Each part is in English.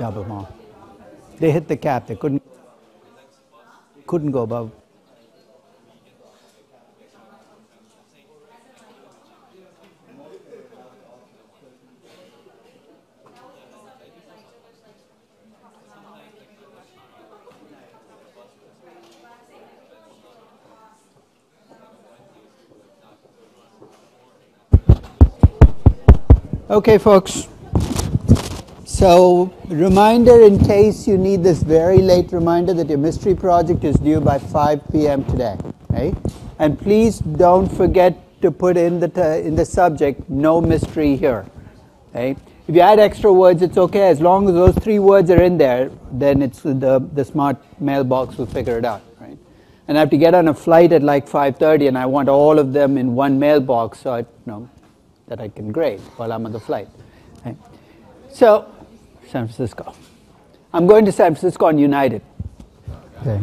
double more. They hit the cap. They couldn't go above. Okay, folks. So, reminder in case you need this very late reminder that your mystery project is due by 5 p.m. today. Right? And please don't forget to put in the subject, no mystery here. Right? If you add extra words, it's okay. As long as those 3 words are in there, then it's the smart mailbox will figure it out. Right? And I have to get on a flight at like 5:30, and I want all of them in one mailbox, so that I can grade while I'm on the flight. Right? So, San Francisco. I'm going to San Francisco on United. Okay.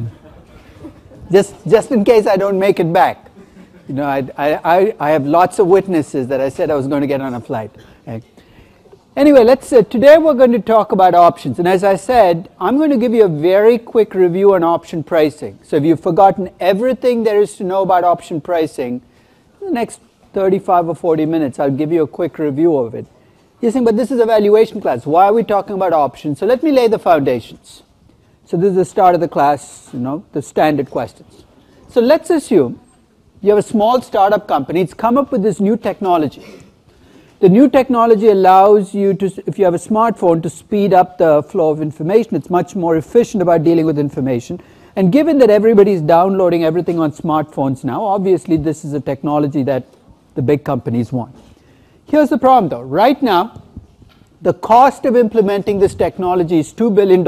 Just in case I don't make it back. I have lots of witnesses that I said I was going to get on a flight. Okay. Anyway, today we're going to talk about options. And as I said, I'm going to give you a very quick review on option pricing. So if you've forgotten everything there is to know about option pricing, in the next 35 or 40 minutes, I'll give you a quick review of it. You're saying, but this is a valuation class. Why are we talking about options? So let me lay the foundations. So this is the start of the class, the standard questions. So let's assume you have a small startup company. It's come up with this new technology. The new technology allows you to, if you have a smartphone, to speed up the flow of information. It's much more efficient about dealing with information. And given that everybody's downloading everything on smartphones now, obviously this is a technology that the big companies want. Here's the problem though. Right now, the cost of implementing this technology is $2 billion,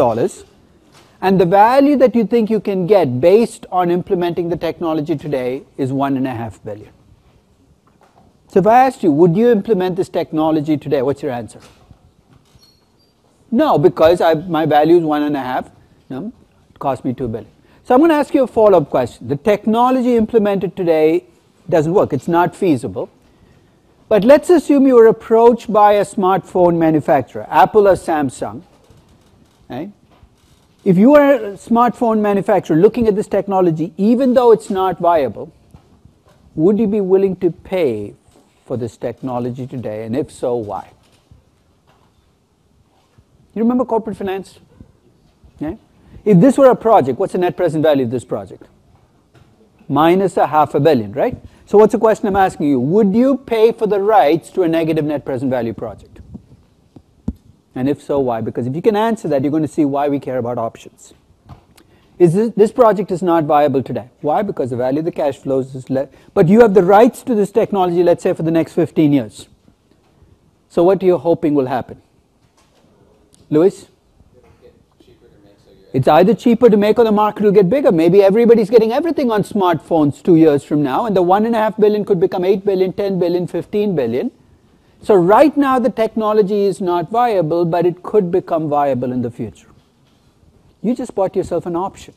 and the value that you think you can get based on implementing the technology today is $1.5 billion. So if I asked you, would you implement this technology today? What's your answer? No, because my value is 1.5. It cost me $2 billion. So I'm going to ask you a follow-up question. The technology implemented today doesn't work. It's not feasible. But let's assume you were approached by a smartphone manufacturer, Apple or Samsung. Right? If you are a smartphone manufacturer looking at this technology, even though it's not viable, would you be willing to pay for this technology today? And if so, why? You remember corporate finance? Yeah? If this were a project, what's the net present value of this project? Minus $500 million, right? So what's the question I'm asking you? Would you pay for the rights to a negative net present value project? And if so, why? Because if you can answer that, you're going to see why we care about options. This project is not viable today. Why? Because the value of the cash flows is less. But you have the rights to this technology, let's say, for the next 15 years. So what are you hoping will happen? Louis? It's either cheaper to make or the market will get bigger. Maybe everybody's getting everything on smartphones 2 years from now, and the $1.5 billion could become $8 billion, $10 billion, $15 billion. So right now the technology is not viable, but it could become viable in the future. You just bought yourself an option.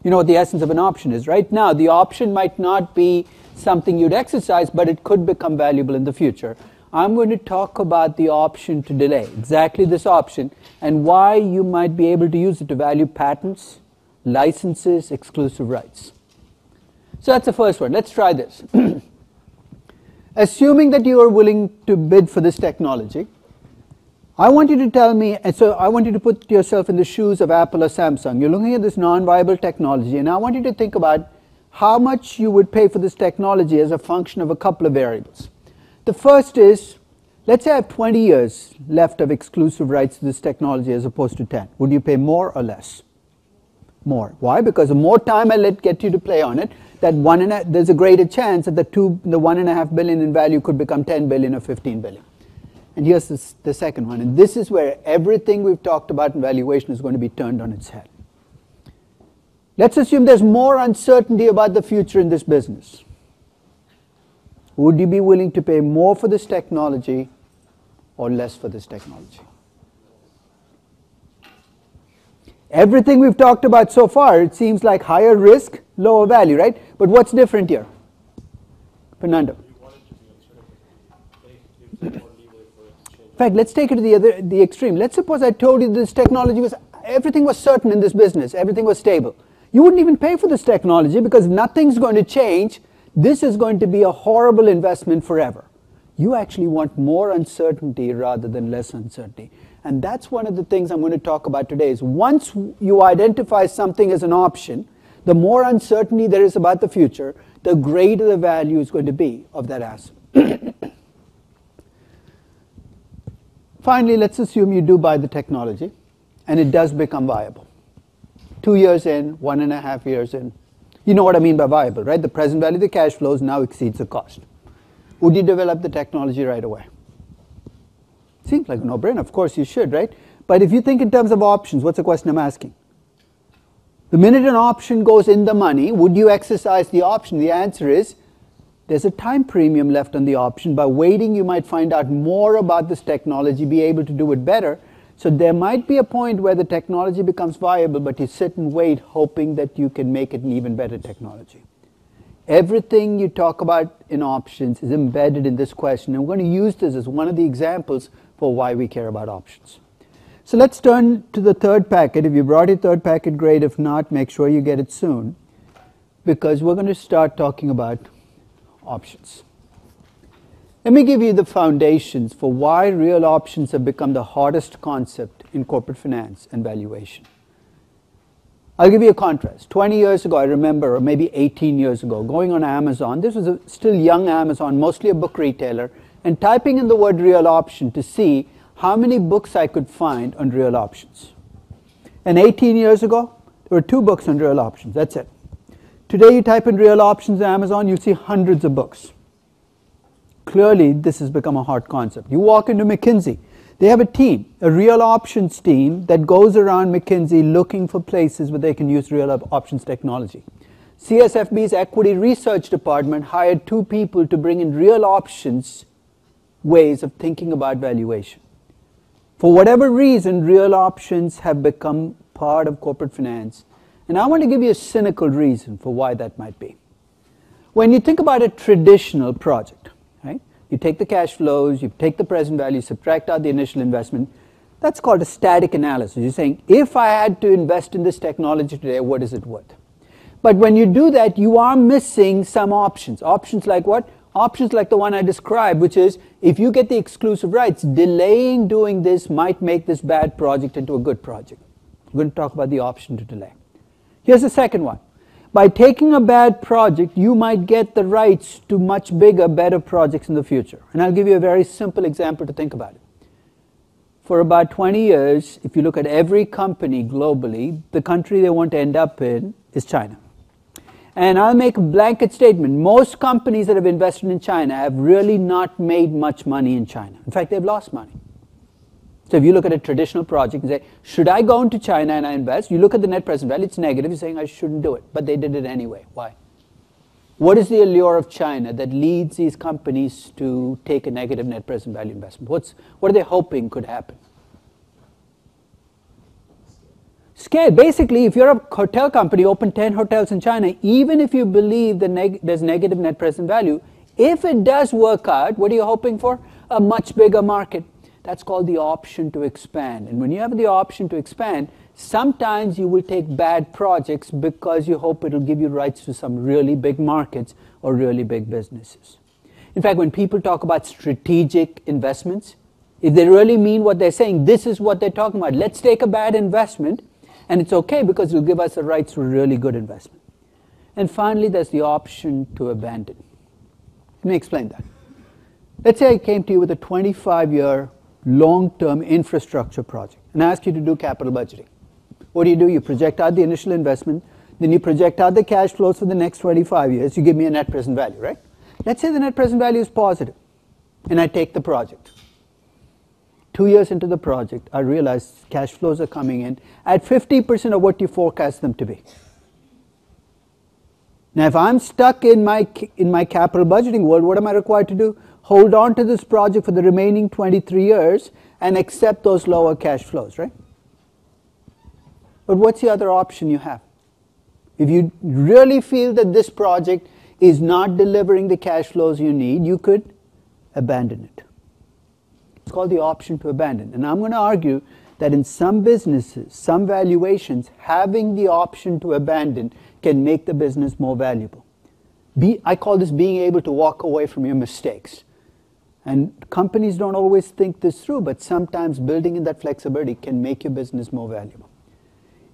You know what the essence of an option is. Right now the option might not be something you'd exercise, but it could become valuable in the future. I'm going to talk about the option to delay, exactly this option, and why you might be able to use it to value patents, licenses, exclusive rights. So that's the first one. Let's try this. Assuming that you are willing to bid for this technology, I want you to tell me, and so I want you to put yourself in the shoes of Apple or Samsung. You're looking at this non-viable technology, and I want you to think about how much you would pay for this technology as a function of a couple of variables. The first is, let's say I have 20 years left of exclusive rights to this technology as opposed to 10. Would you pay more or less? More. Why? Because the more time I get you to play on it, there's a greater chance that the $1.5 billion in value could become 10 billion or 15 billion. And here's the second one. And this is where everything we've talked about in valuation is going to be turned on its head. Let's assume there's more uncertainty about the future in this business. Would you be willing to pay more for this technology or less for this technology? Everything we've talked about so far, it seems like higher risk, lower value, right? But what's different here? Fernando. fact, let's take it to the extreme. Let's suppose I told you this technology everything was certain in this business, everything was stable. You wouldn't even pay for this technology because nothing's going to change. This is going to be a horrible investment forever. You actually want more uncertainty rather than less uncertainty. And that's one of the things I'm going to talk about today is once you identify something as an option, the more uncertainty there is about the future, the greater the value is going to be of that asset. Finally, let's assume you do buy the technology and it does become viable. 2 years in, 1.5 years in. You know what I mean by viable, right? The present value of the cash flows now exceeds the cost. Would you develop the technology right away? Seems like a no-brainer. Of course you should, right? But if you think in terms of options, what's the question I'm asking? The minute an option goes in the money, would you exercise the option? The answer is, there's a time premium left on the option. By waiting, you might find out more about this technology, be able to do it better. So there might be a point where the technology becomes viable, but you sit and wait hoping that you can make it an even better technology. Everything you talk about in options is embedded in this question. And we're going to use this as one of the examples for why we care about options. So let's turn to the third packet. If you brought your third packet, great. If not, make sure you get it soon, because we're going to start talking about options. Let me give you the foundations for why real options have become the hardest concept in corporate finance and valuation. I'll give you a contrast. 20 years ago, I remember, or maybe 18 years ago, going on Amazon. This was a still young Amazon, mostly a book retailer, and typing in the word real option to see how many books I could find on real options. And 18 years ago, there were 2 books on real options. That's it. Today, you type in real options on Amazon, you see hundreds of books. Clearly, this has become a hard concept. You walk into McKinsey. They have a team, a real options team that goes around McKinsey looking for places where they can use real options technology. CSFB's equity research department hired 2 people to bring in real options ways of thinking about valuation. For whatever reason, real options have become part of corporate finance. And I want to give you a cynical reason for why that might be. When you think about a traditional project, right? You take the cash flows, you take the present value, subtract out the initial investment. That's called a static analysis. You're saying, if I had to invest in this technology today, what is it worth? But when you do that, you are missing some options. Options like what? Options like the one I described, which is, if you get the exclusive rights, delaying doing this might make this bad project into a good project. We're going to talk about the option to delay. Here's the second one. By taking a bad project, you might get the rights to much bigger, better projects in the future. And I'll give you a very simple example to think about it. For about 20 years, if you look at every company globally, the country they want to end up in is China. And I'll make a blanket statement. Most companies that have invested in China have really not made much money in China. In fact, they've lost money. So if you look at a traditional project and say, should I go into China and I invest? You look at the net present value, it's negative. You're saying I shouldn't do it. But they did it anyway. Why? What is the allure of China that leads these companies to take a negative net present value investment? What are they hoping could happen? Scale. Basically, if you're a hotel company, open 10 hotels in China, even if you believe there's negative net present value, if it does work out, what are you hoping for? A much bigger market. That's called the option to expand. And when you have the option to expand, sometimes you will take bad projects because you hope it'll give you rights to some really big markets or really big businesses. In fact, when people talk about strategic investments, if they really mean what they're saying, this is what they're talking about. Let's take a bad investment, and it's okay because it'll give us the rights to a really good investment. And finally, there's the option to abandon. Let me explain that. Let's say I came to you with a 25-year long-term infrastructure project and ask you to do capital budgeting. What do? You project out the initial investment, then you project out the cash flows for the next 25 years. You give me a net present value, right? Let's say the net present value is positive and I take the project. 2 years into the project, I realize cash flows are coming in at 50% of what you forecast them to be. Now, if I'm stuck in my capital budgeting world, what am I required to do? Hold on to this project for the remaining 23 years and accept those lower cash flows, right? But what's the other option you have? If you really feel that this project is not delivering the cash flows you need, you could abandon it. It's called the option to abandon. And I'm going to argue that in some businesses, some valuations, having the option to abandon can make the business more valuable. I call this being able to walk away from your mistakes. And companies don't always think this through, but sometimes building in that flexibility can make your business more valuable.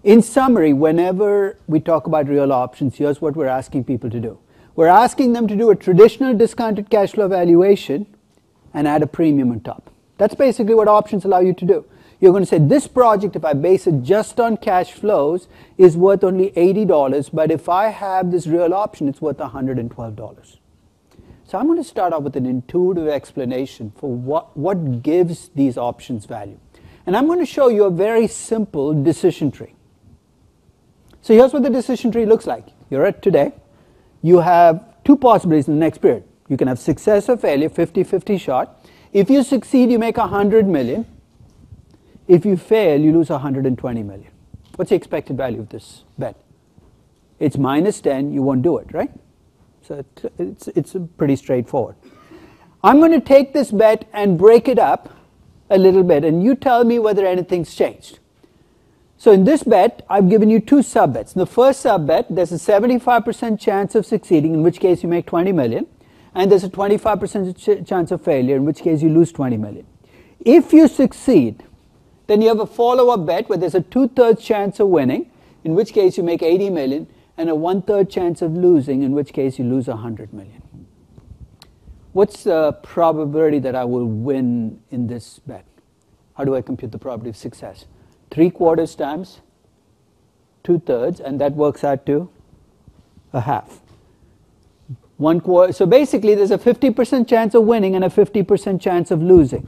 In summary, whenever we talk about real options, here's what we're asking people to do. We're asking them to do a traditional discounted cash flow valuation and add a premium on top. That's basically what options allow you to do. You're going to say, this project, if I base it just on cash flows, is worth only $80, but if I have this real option, it's worth $112. So I'm going to start off with an intuitive explanation for what gives these options value. And I'm going to show you a very simple decision tree. So here's what the decision tree looks like. You're at today. You have two possibilities in the next period. You can have success or failure, 50-50 shot. If you succeed, you make $100 million. If you fail, you lose $120 million. What's the expected value of this bet? It's minus 10, you won't do it, right? So it's pretty straightforward. I'm going to take this bet and break it up a little bit, and you tell me whether anything's changed. So in this bet, I've given you two sub-bets. In the first sub-bet, there's a 75% chance of succeeding, in which case you make $20 million, and there's a 25% chance of failure, in which case you lose $20 million. If you succeed, then you have a follow-up bet where there's a 2/3 chance of winning, in which case you make $80 million, and a 1/3 chance of losing, in which case you lose $100 million. What's the probability that I will win in this bet? How do I compute the probability of success? 3/4 times 2/3, and that works out to a half. 1/4. So basically there's a 50% chance of winning and a 50% chance of losing.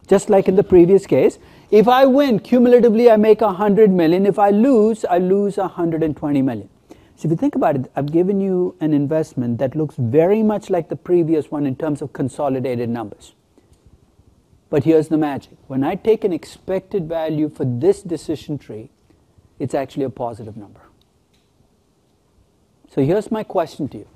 Just like in the previous case. If I win, cumulatively I make $100 million. If I lose $120 million. So if you think about it, I've given you an investment that looks very much like the previous one in terms of consolidated numbers. But here's the magic. When I take an expected value for this decision tree, it's actually a positive number. So here's my question to you.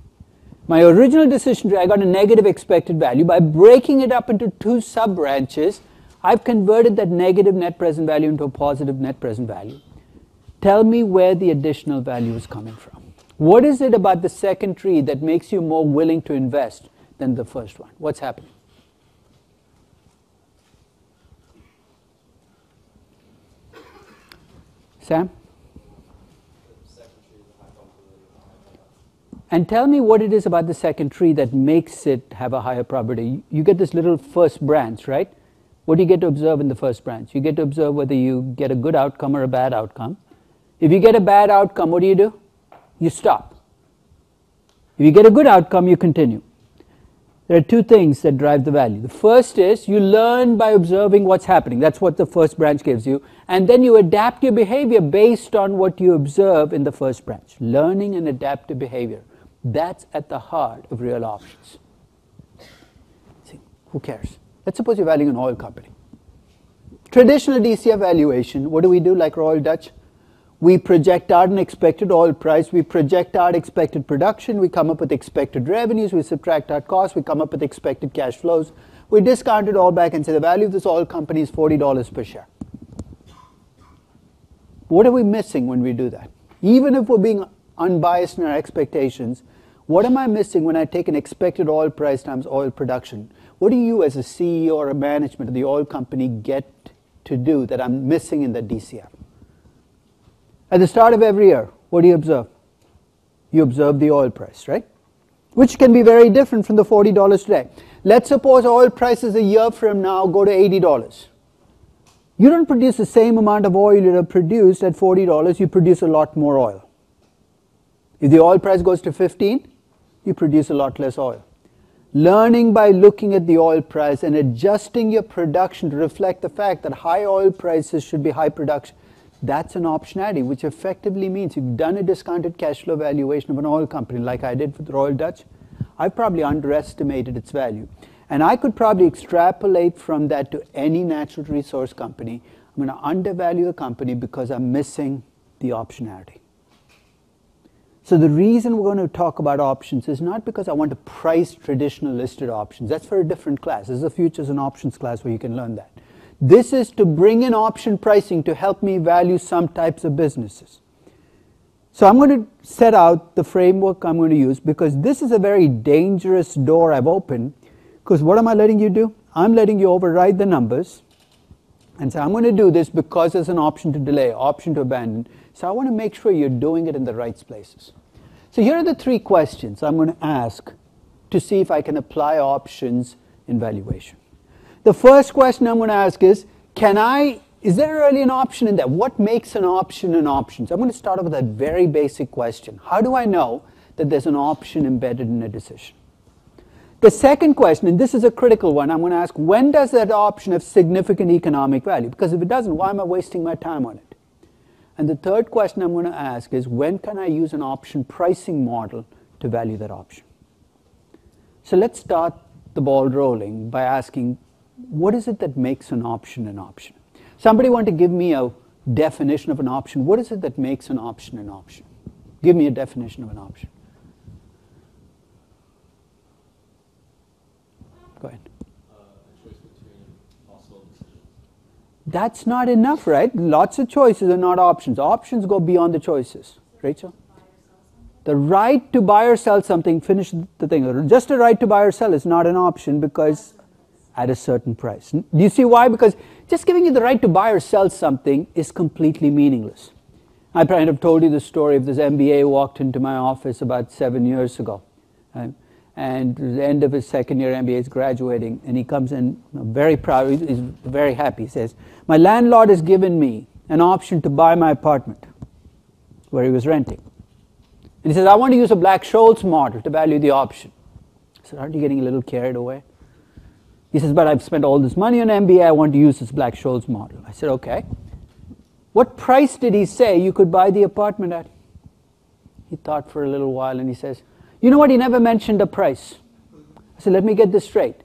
My original decision tree, I got a negative expected value. By breaking it up into two sub-branches, I've converted that negative net present value into a positive net present value. Tell me where the additional value is coming from. What is it about the second tree that makes you more willing to invest than the first one? What's happening? Sam? And tell me what it is about the second tree that makes it have a higher probability. You get this little first branch, right? What do you get to observe in the first branch? You get to observe whether you get a good outcome or a bad outcome. If you get a bad outcome, what do? You stop. If you get a good outcome, you continue. There are two things that drive the value. The first is you learn by observing what's happening. That's what the first branch gives you. And then you adapt your behavior based on what you observe in the first branch. Learning and adaptive behavior. That's at the heart of real options. See, who cares? Let's suppose you're valuing an oil company. Traditional DCF valuation, what do we do like Royal Dutch? We project out an expected oil price, we project out expected production, we come up with expected revenues, we subtract out costs, we come up with expected cash flows. We discount it all back and say the value of this oil company is $40 per share. What are we missing when we do that? Even if we're being unbiased in our expectations, what am I missing when I take an expected oil price times oil production? What do you as a CEO or a management of the oil company get to do that I'm missing in the DCF? At the start of every year, what do you observe? You observe the oil price, right? Which can be very different from the $40 today. Let's suppose oil prices a year from now go to $80. You don't produce the same amount of oil you have produced at $40, you produce a lot more oil. If the oil price goes to 15, you produce a lot less oil. Learning by looking at the oil price and adjusting your production to reflect the fact that high oil prices should be high production. That's an optionality, which effectively means you've done a discounted cash flow valuation of an oil company like I did with Royal Dutch. I've probably underestimated its value. And I could probably extrapolate from that to any natural resource company. I'm going to undervalue the company because I'm missing the optionality. So the reason we're going to talk about options is not because I want to price traditional listed options. That's for a different class. This is a futures and options class where you can learn that. This is to bring in option pricing to help me value some types of businesses. So I'm going to set out the framework I'm going to use because this is a very dangerous door I've opened. Because what am I letting you do? I'm letting you override the numbers and say I'm going to do this because there's an option to delay, option to abandon. So I want to make sure you're doing it in the right places. So here are the 3 questions I'm going to ask to see if I can apply options in valuation. The first question I'm going to ask is there really an option in that? What makes an option an option? So I'm going to start off with that very basic question. How do I know that there's an option embedded in a decision? The second question, and this is a critical one, I'm going to ask, when does that option have significant economic value? Because if it doesn't, why am I wasting my time on it? And the third question I'm going to ask is, when can I use an option pricing model to value that option? So let's start the ball rolling by asking, what is it that makes an option an option? Somebody want to give me a definition of an option. What is it that makes an option an option? Give me a definition of an option. Go ahead. A choice between possible decisions. That's not enough, right? Lots of choices are not options. Options go beyond the choices. Rachel? The right to buy or sell something, finish the thing. Just a right to buy or sell is not an option because at a certain price. Do you see why? Because just giving you the right to buy or sell something is completely meaningless. I probably have told you the story of this MBA who walked into my office about 7 years ago. And at the end of his second year MBA, he's graduating, and he comes in very proud, he's very happy. He says, my landlord has given me an option to buy my apartment where he was renting. And he says, I want to use a Black-Scholes model to value the option. I said, aren't you getting a little carried away? He says, but I've spent all this money on MBA, I want to use this Black-Scholes model. I said, okay. What price did he say you could buy the apartment at? He thought for a little while and he says, you know what, he never mentioned a price. I said, let me get this straight.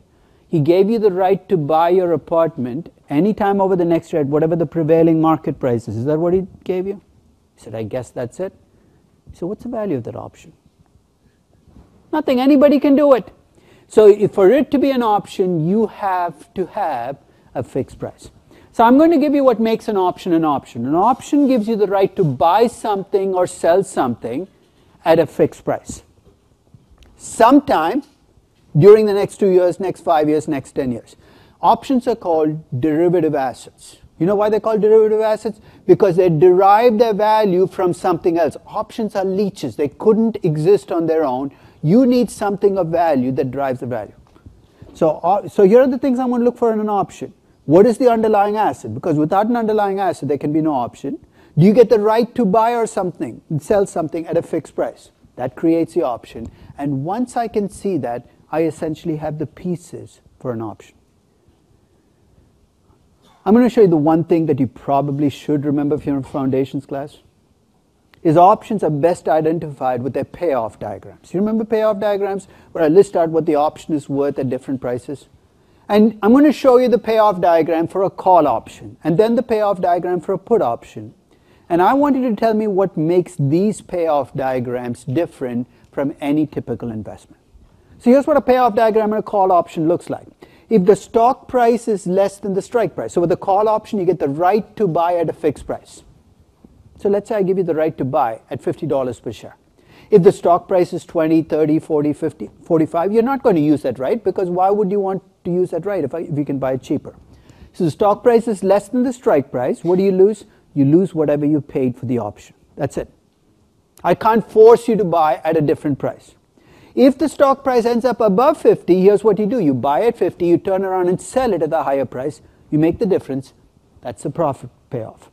He gave you the right to buy your apartment anytime over the next year at whatever the prevailing market price is. Is that what he gave you? He said, I guess that's it. So what's the value of that option? Nothing. Anybody can do it. So for it to be an option, you have to have a fixed price. So I'm going to give you what makes an option an option. An option gives you the right to buy something or sell something at a fixed price. Sometime during the next 2 years, next 5 years, next 10 years. Options are called derivative assets. You know why they're called derivative assets? Because they derive their value from something else. Options are leeches. They couldn't exist on their own. You need something of value that drives the value. So here are the things I'm going to look for in an option. What is the underlying asset? Because without an underlying asset, there can be no option. Do you get the right to buy or something, sell something at a fixed price? That creates the option. And once I can see that, I essentially have the pieces for an option. I'm going to show you the one thing that you probably should remember if you're in foundations class. Is options are best identified with their payoff diagrams. You remember payoff diagrams where I list out what the option is worth at different prices? And I'm going to show you the payoff diagram for a call option and then the payoff diagram for a put option. And I want you to tell me what makes these payoff diagrams different from any typical investment. So here's what a payoff diagram and a call option looks like. If the stock price is less than the strike price, so with the call option you get the right to buy at a fixed price. So let's say I give you the right to buy at $50 per share. If the stock price is 20, 30, 40, 50, 45, you're not going to use that right because why would you want to use that right if you can buy it cheaper? So the stock price is less than the strike price. What do you lose? You lose whatever you paid for the option. That's it. I can't force you to buy at a different price. If the stock price ends up above 50, here's what you do. You buy at 50, you turn around and sell it at the higher price. You make the difference. That's the profit payoff.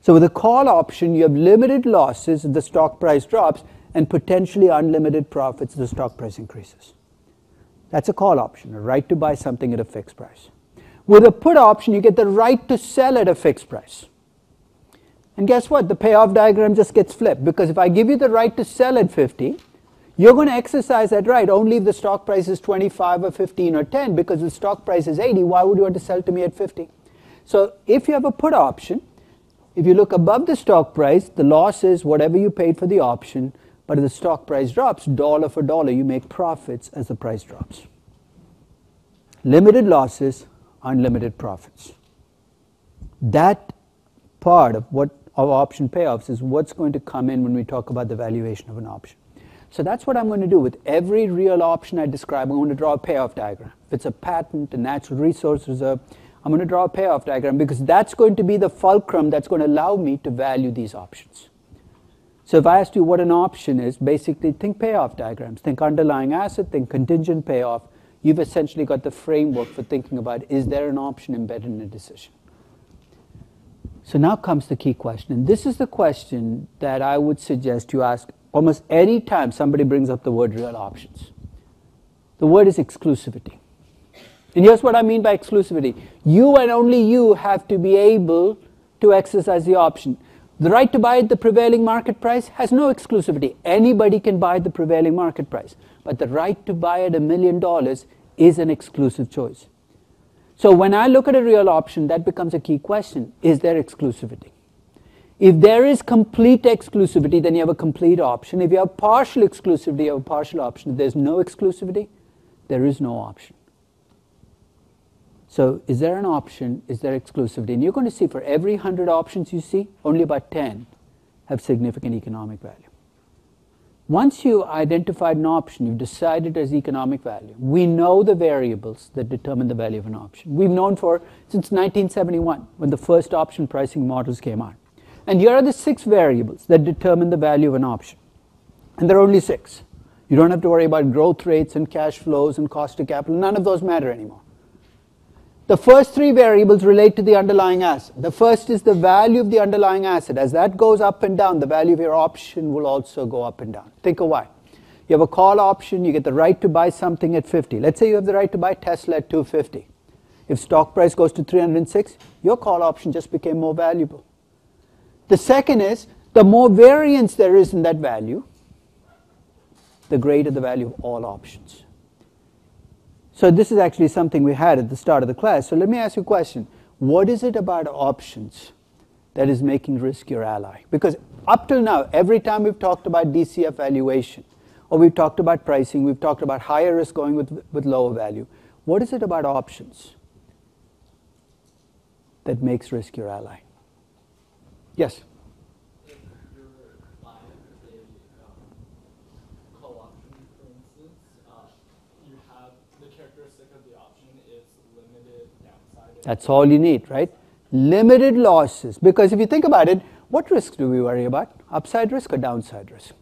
So with a call option, you have limited losses if the stock price drops and potentially unlimited profits if the stock price increases. That's a call option, a right to buy something at a fixed price. With a put option, you get the right to sell at a fixed price. And guess what? The payoff diagram just gets flipped because if I give you the right to sell at 50, you're going to exercise that right only if the stock price is 25 or 15 or 10 because the stock price is 80. Why would you want to sell to me at 50? So if you have a put option, If you look above the stock price, the loss is whatever you paid for the option, but if the stock price drops, dollar for dollar, you make profits as the price drops. Limited losses, unlimited profits. That part of option payoffs is what's going to come in when we talk about the valuation of an option. So that's what I'm going to do with every real option I describe. I'm going to draw a payoff diagram. If it's a patent, a natural resource reserve, I'm going to draw a payoff diagram because that's going to be the fulcrum that's going to allow me to value these options. So if I asked you what an option is, basically think payoff diagrams. Think underlying asset, think contingent payoff. You've essentially got the framework for thinking about, is there an option embedded in a decision? So now comes the key question. And this is the question that I would suggest you ask almost any time somebody brings up the word real options. The word is exclusivity. And here's what I mean by exclusivity. You and only you have to be able to exercise the option. The right to buy at the prevailing market price has no exclusivity. Anybody can buy at the prevailing market price. But the right to buy at $1 million is an exclusive choice. So when I look at a real option, that becomes a key question. Is there exclusivity? If there is complete exclusivity, then you have a complete option. If you have partial exclusivity, you have a partial option. If there's no exclusivity, there is no option. So is there an option? Is there exclusivity? And you're going to see for every 100 options you see, only about 10 have significant economic value. Once you identified an option, you've decided as economic value. We know the variables that determine the value of an option. We've known since 1971 when the first option pricing models came out. And here are the 6 variables that determine the value of an option. And there are only 6. You don't have to worry about growth rates and cash flows and cost of capital. None of those matter anymore. The first 3 variables relate to the underlying asset. The first is the value of the underlying asset. As that goes up and down, the value of your option will also go up and down. Think of why. You have a call option, you get the right to buy something at 50. Let's say you have the right to buy Tesla at 250. If stock price goes to 306, your call option just became more valuable. The second is, the more variance there is in that value, the greater the value of all options. So this is actually something we had at the start of the class. So let me ask you a question. What is it about options that is making risk your ally? Because up till now, every time we've talked about DCF valuation, or we've talked about pricing, we've talked about higher risk going with lower value. What is it about options that makes risk your ally? Yes? If you're buying a call option, for instance, you have the characteristic of the option is limited downside. That's all you need, right? Limited losses. Because if you think about it, what risks do we worry about? Upside risk or downside risk?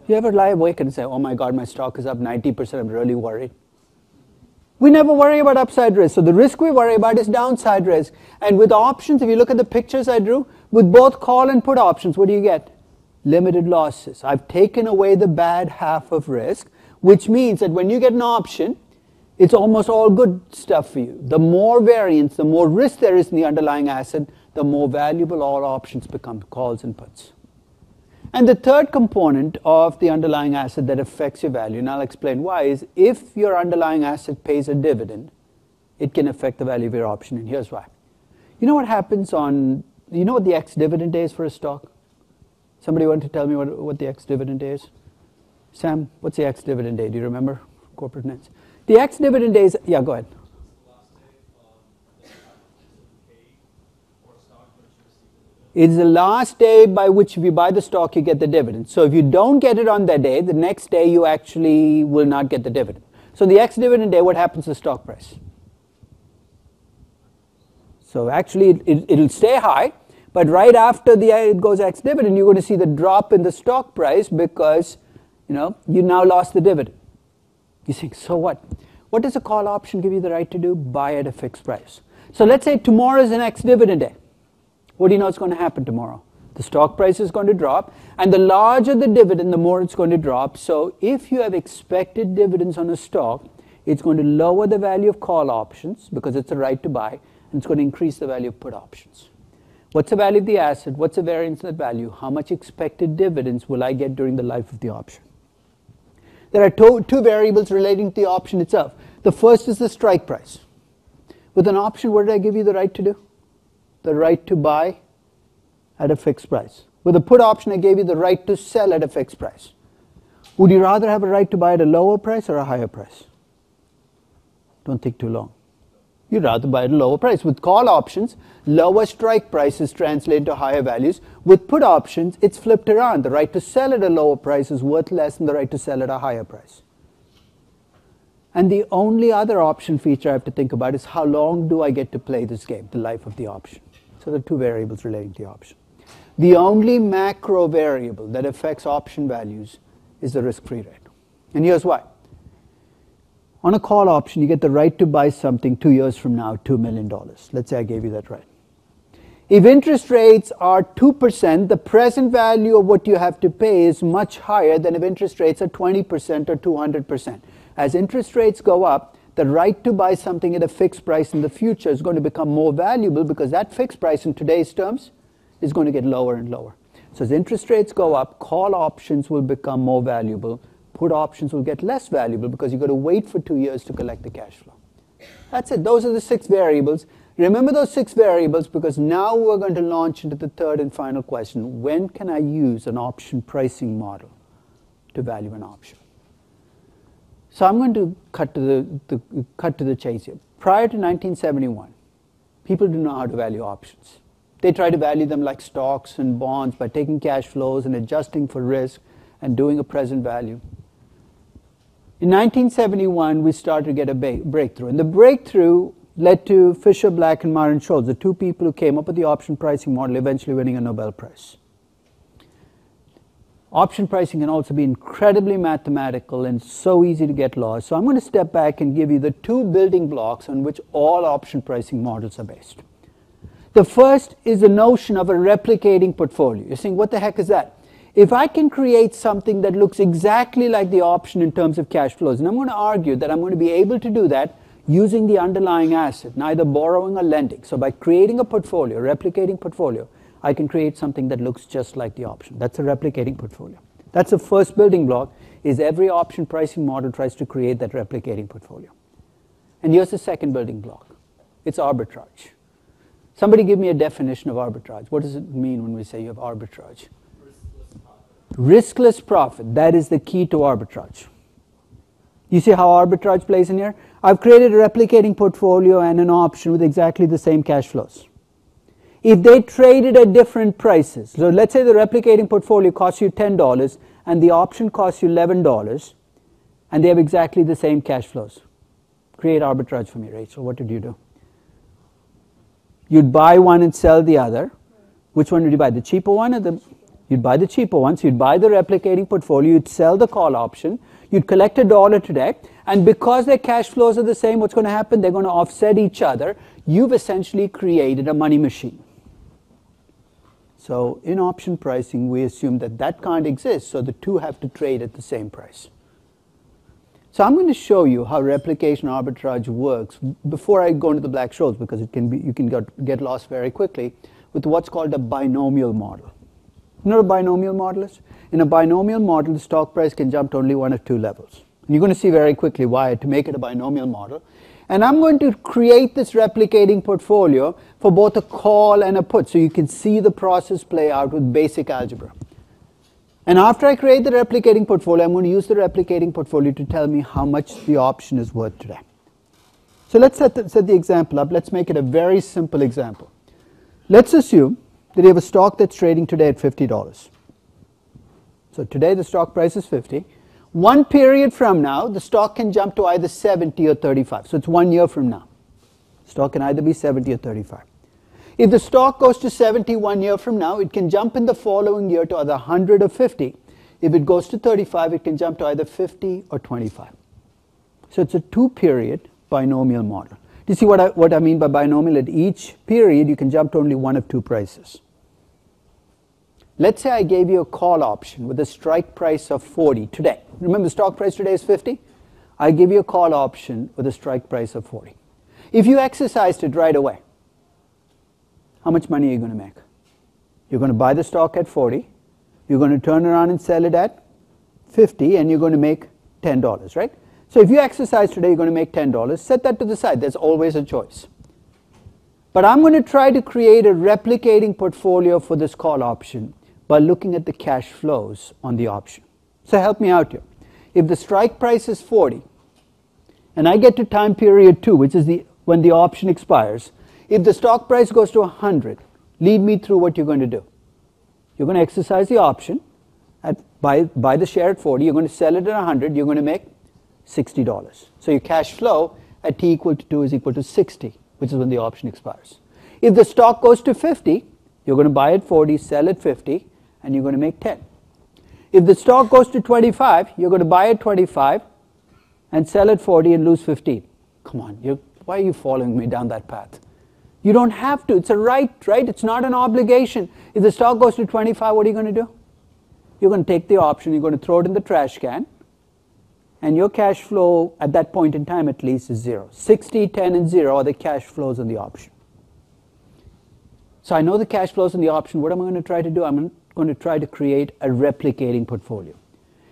You ever lie awake and say, oh my God, my stock is up 90%, I'm really worried? We never worry about upside risk. So the risk we worry about is downside risk. And with options, if you look at the pictures I drew, with both call and put options, what do you get? Limited losses. I've taken away the bad half of risk, which means that when you get an option, it's almost all good stuff for you. The more variance, the more risk there is in the underlying asset, the more valuable all options become, calls and puts. And the third component of the underlying asset that affects your value, and I'll explain why, is if your underlying asset pays a dividend, it can affect the value of your option, and here's why. You know what happens you know what the ex-dividend day is for a stock? Somebody want to tell me what the ex-dividend day is? Sam, what's the ex-dividend day? Do you remember? Corporate nets. The ex-dividend day is, yeah, go ahead. It's the last day by which if you buy the stock, you get the dividend. So if you don't get it on that day, the next day you actually will not get the dividend. So the ex-dividend day, what happens to the stock price? So actually it'll stay high, but right after it goes ex-dividend, you're going to see the drop in the stock price because you now lost the dividend. You think, so what? What does a call option give you the right to do? Buy at a fixed price. So let's say tomorrow is an ex-dividend day. What do you know is going to happen tomorrow? The stock price is going to drop, and the larger the dividend, the more it's going to drop. So if you have expected dividends on a stock, it's going to lower the value of call options because it's a right to buy, and it's going to increase the value of put options. What's the value of the asset? What's the variance in that value? How much expected dividends will I get during the life of the option? There are two variables relating to the option itself. The first is the strike price. With an option, what did I give you the right to do? The right to buy at a fixed price. With a put option, I gave you the right to sell at a fixed price. Would you rather have a right to buy at a lower price or a higher price? Don't think too long. You'd rather buy at a lower price. With call options, lower strike prices translate into higher values. With put options, it's flipped around. The right to sell at a lower price is worth less than the right to sell at a higher price. And the only other option feature I have to think about is how long do I get to play this game, the life of the option. So there are two variables relating to the option. The only macro variable that affects option values is the risk-free rate. And here's why. On a call option, you get the right to buy something 2 years from now, $2 million. Let's say I gave you that right. If interest rates are 2%, the present value of what you have to pay is much higher than if interest rates are 20% or 200%. As interest rates go up, the right to buy something at a fixed price in the future is going to become more valuable because that fixed price in today's terms is going to get lower and lower. So as interest rates go up, call options will become more valuable. Put options will get less valuable because you've got to wait for 2 years to collect the cash flow. That's it. Those are the 6 variables. Remember those 6 variables because now we're going to launch into the third and final question. When can I use an option pricing model to value an option? So I'm going to cut to the chase here. Prior to 1971, people didn't know how to value options. They tried to value them like stocks and bonds by taking cash flows and adjusting for risk and doing a present value. In 1971, we started to get a breakthrough. And the breakthrough led to Fisher, Black, and Myron Scholes, the 2 people who came up with the option pricing model, eventually winning a Nobel Prize. Option pricing can also be incredibly mathematical and so easy to get lost. So I'm going to step back and give you the 2 building blocks on which all option pricing models are based. The first is the notion of a replicating portfolio. You're saying, what the heck is that? If I can create something that looks exactly like the option in terms of cash flows, and I'm going to argue that I'm going to be able to do that using the underlying asset, neither borrowing or lending. So by creating a portfolio, replicating portfolio, I can create something that looks just like the option. That's a replicating portfolio. That's the first building block, is every option pricing model tries to create that replicating portfolio. And here's the second building block. It's arbitrage. Somebody give me a definition of arbitrage. What does it mean when we say you have arbitrage? Riskless profit. That is the key to arbitrage. You see how arbitrage plays in here? I've created a replicating portfolio and an option with exactly the same cash flows. If they traded at different prices, so let's say the replicating portfolio costs you $10 and the option costs you $11 and they have exactly the same cash flows. Create arbitrage for me, Rachel. What did you do? You'd buy one and sell the other. Which one would you buy? The cheaper one or the... You'd buy the cheaper one, so you'd buy the replicating portfolio, you'd sell the call option, you'd collect $1 today, and because their cash flows are the same, what's going to happen? They're going to offset each other. You've essentially created a money machine. So in option pricing, we assume that that can't exist, so the 2 have to trade at the same price. So I'm going to show you how replication arbitrage works before I go into the black Scholes, because it can be, you can get lost very quickly, with what's called a binomial model. You know what a binomial model is? In a binomial model, the stock price can jump to only 1 of 2 levels. And you're going to see very quickly why to make it a binomial model. And I'm going to create this replicating portfolio for both a call and a put, so you can see the process play out with basic algebra. And after I create the replicating portfolio, I'm going to use the replicating portfolio to tell me how much the option is worth today. So let's set the example up. Let's make it a very simple example. Let's assume that you have a stock that's trading today at $50. So today the stock price is 50. 1 period from now, the stock can jump to either 70 or 35. So it's 1 year from now. Stock can either be 70 or 35. If the stock goes to 70 1 year from now, it can jump in the following year to either 100 or 50. If it goes to 35, it can jump to either 50 or 25. So it's a 2-period binomial model. Do you see what I mean by binomial? At each period, you can jump to only 1 of 2 prices. Let's say I gave you a call option with a strike price of 40 today. Remember, the stock price today is 50? I give you a call option with a strike price of 40. If you exercised it right away, how much money are you going to make? You're going to buy the stock at 40. You're going to turn around and sell it at 50, and you're going to make $10, right? So if you exercise today, you're going to make $10. Set that to the side. There's always a choice. But I'm going to try to create a replicating portfolio for this call option by looking at the cash flows on the option. So help me out here. If the strike price is 40, and I get to time period 2, which is when the option expires, if the stock price goes to 100, lead me through what you're going to do. You're going to exercise the option, buy the share at 40, you're going to sell it at 100, you're going to make $60. So your cash flow at t equal to 2 is equal to 60, which is when the option expires. If the stock goes to 50, you're going to buy at 40, sell at 50, and you're going to make 10. If the stock goes to 25, you're going to buy at 25 and sell at 40 and lose 15. Come on, why are you following me down that path? You don't have to. It's a right? It's not an obligation. If the stock goes to 25, what are you going to do? You're going to take the option, you're going to throw it in the trash can, and your cash flow at that point in time at least is 0. 60, 10, and 0 are the cash flows on the option. So I know the cash flows on the option. What am I going to try to do? I'm going to try to create a replicating portfolio.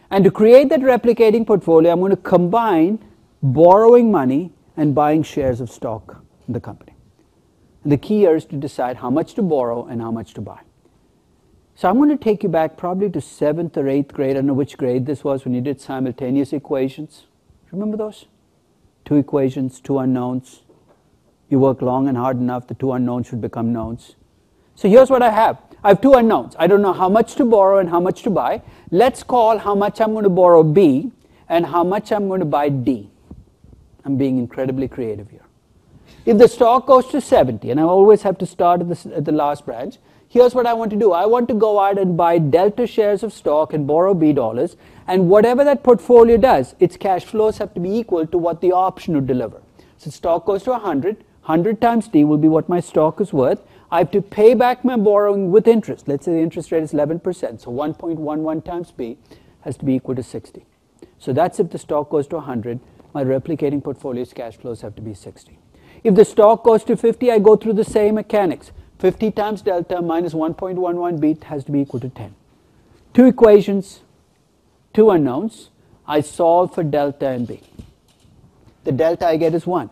And to create that replicating portfolio, I'm going to combine borrowing money and buying shares of stock in the company. And the key here is to decide how much to borrow and how much to buy. So I'm going to take you back probably to 7th or 8th grade. I don't know which grade this was when you did simultaneous equations. Remember those? 2 equations, 2 unknowns. You work long and hard enough, the 2 unknowns should become knowns. So here's what I have. I have 2 unknowns. I don't know how much to borrow and how much to buy. Let's call how much I'm going to borrow B and how much I'm going to buy D. I'm being incredibly creative here. If the stock goes to 70, and I always have to start at the last branch, here's what I want to do. I want to go out and buy delta shares of stock and borrow B dollars, and whatever that portfolio does, its cash flows have to be equal to what the option would deliver. So stock goes to 100, 100 times D will be what my stock is worth. I have to pay back my borrowing with interest. Let's say the interest rate is 11%, so 1.11 times B has to be equal to 60. So that's if the stock goes to 100, my replicating portfolio's cash flows have to be 60. If the stock goes to 50, I go through the same mechanics. 50 times delta minus 1.11 B has to be equal to 10. 2 equations, 2 unknowns. I solve for delta and B. The delta I get is 1.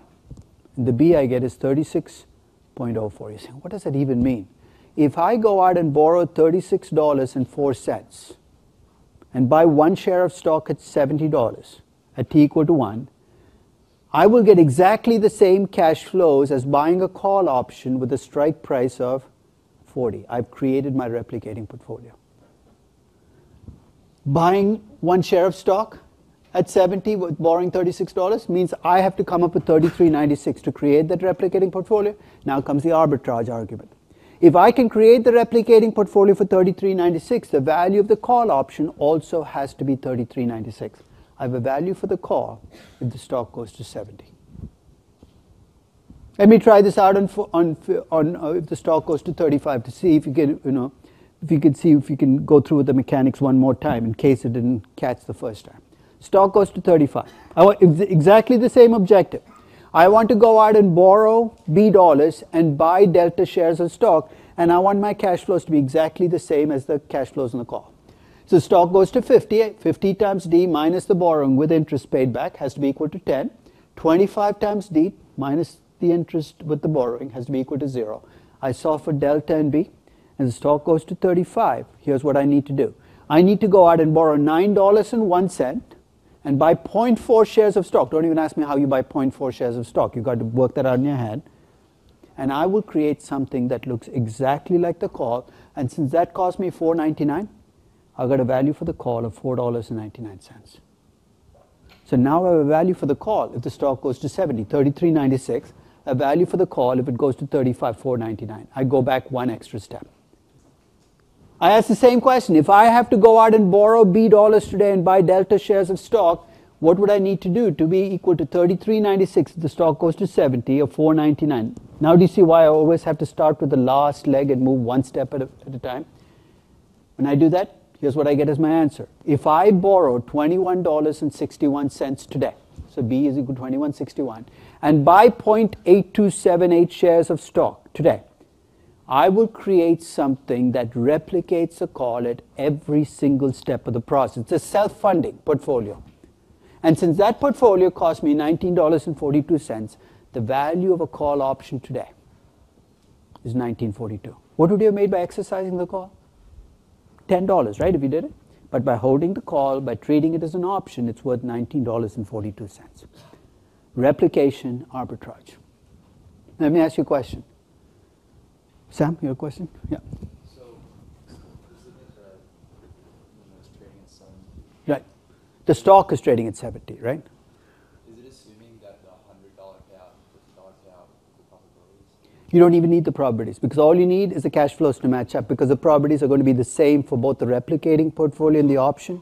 And the B I get is 36.04. You're saying, what does that even mean? If I go out and borrow $36.04 and buy 1 share of stock at $70 at t equal to 1, I will get exactly the same cash flows as buying a call option with a strike price of 40. I've created my replicating portfolio. Buying 1 share of stock at 70 with borrowing $36 means I have to come up with $33.96 to create that replicating portfolio. Now comes the arbitrage argument. If I can create the replicating portfolio for $33.96, the value of the call option also has to be $33.96. I have a value for the call if the stock goes to 70. Let me try this out on if the stock goes to 35 to see if you can, if you can go through with the mechanics one more time in case it didn't catch the first time. Stock goes to 35. I want exactly the same objective. I want to go out and borrow B dollars and buy delta shares of stock, and I want my cash flows to be exactly the same as the cash flows on the call. So the stock goes to 50. 50 times D minus the borrowing with interest paid back has to be equal to 10. 25 times D minus the interest with the borrowing has to be equal to 0. I solve for delta and B, and the stock goes to 35. Here's what I need to do. I need to go out and borrow $9.01 and buy 0.4 shares of stock. Don't even ask me how you buy 0.4 shares of stock. You've got to work that out in your head. And I will create something that looks exactly like the call. And since that cost me $4.99, I've got a value for the call of $4.99. So now I have a value for the call if the stock goes to 70, $33.96. A value for the call if it goes to 35, $4.99. I go back 1 extra step. I ask the same question. If I have to go out and borrow B dollars today and buy delta shares of stock, what would I need to do to be equal to $33.96 if the stock goes to 70 or $4.99? Now do you see why I always have to start with the last leg and move 1 step at a time? When I do that, here's what I get as my answer. If I borrow $21.61 today, so B is equal to $21.61, and buy 0.8278 shares of stock today, I will create something that replicates a call at every single step of the process. It's a self-funding portfolio. And since that portfolio cost me $19.42, the value of a call option today is $19.42. What would you have made by exercising the call? $10, right, if you did it? But by holding the call, by treating it as an option, it's worth $19.42. Replication arbitrage. Let me ask you a question. Sam, you have a question? Yeah. So, isn't it it's trading at 70? Right. The stock is trading at 70, right? Is it assuming that the $100 payout, $50 payout, the probabilities? You don't even need the probabilities because all you need is the cash flows to match up because the probabilities are going to be the same for both the replicating portfolio and the option.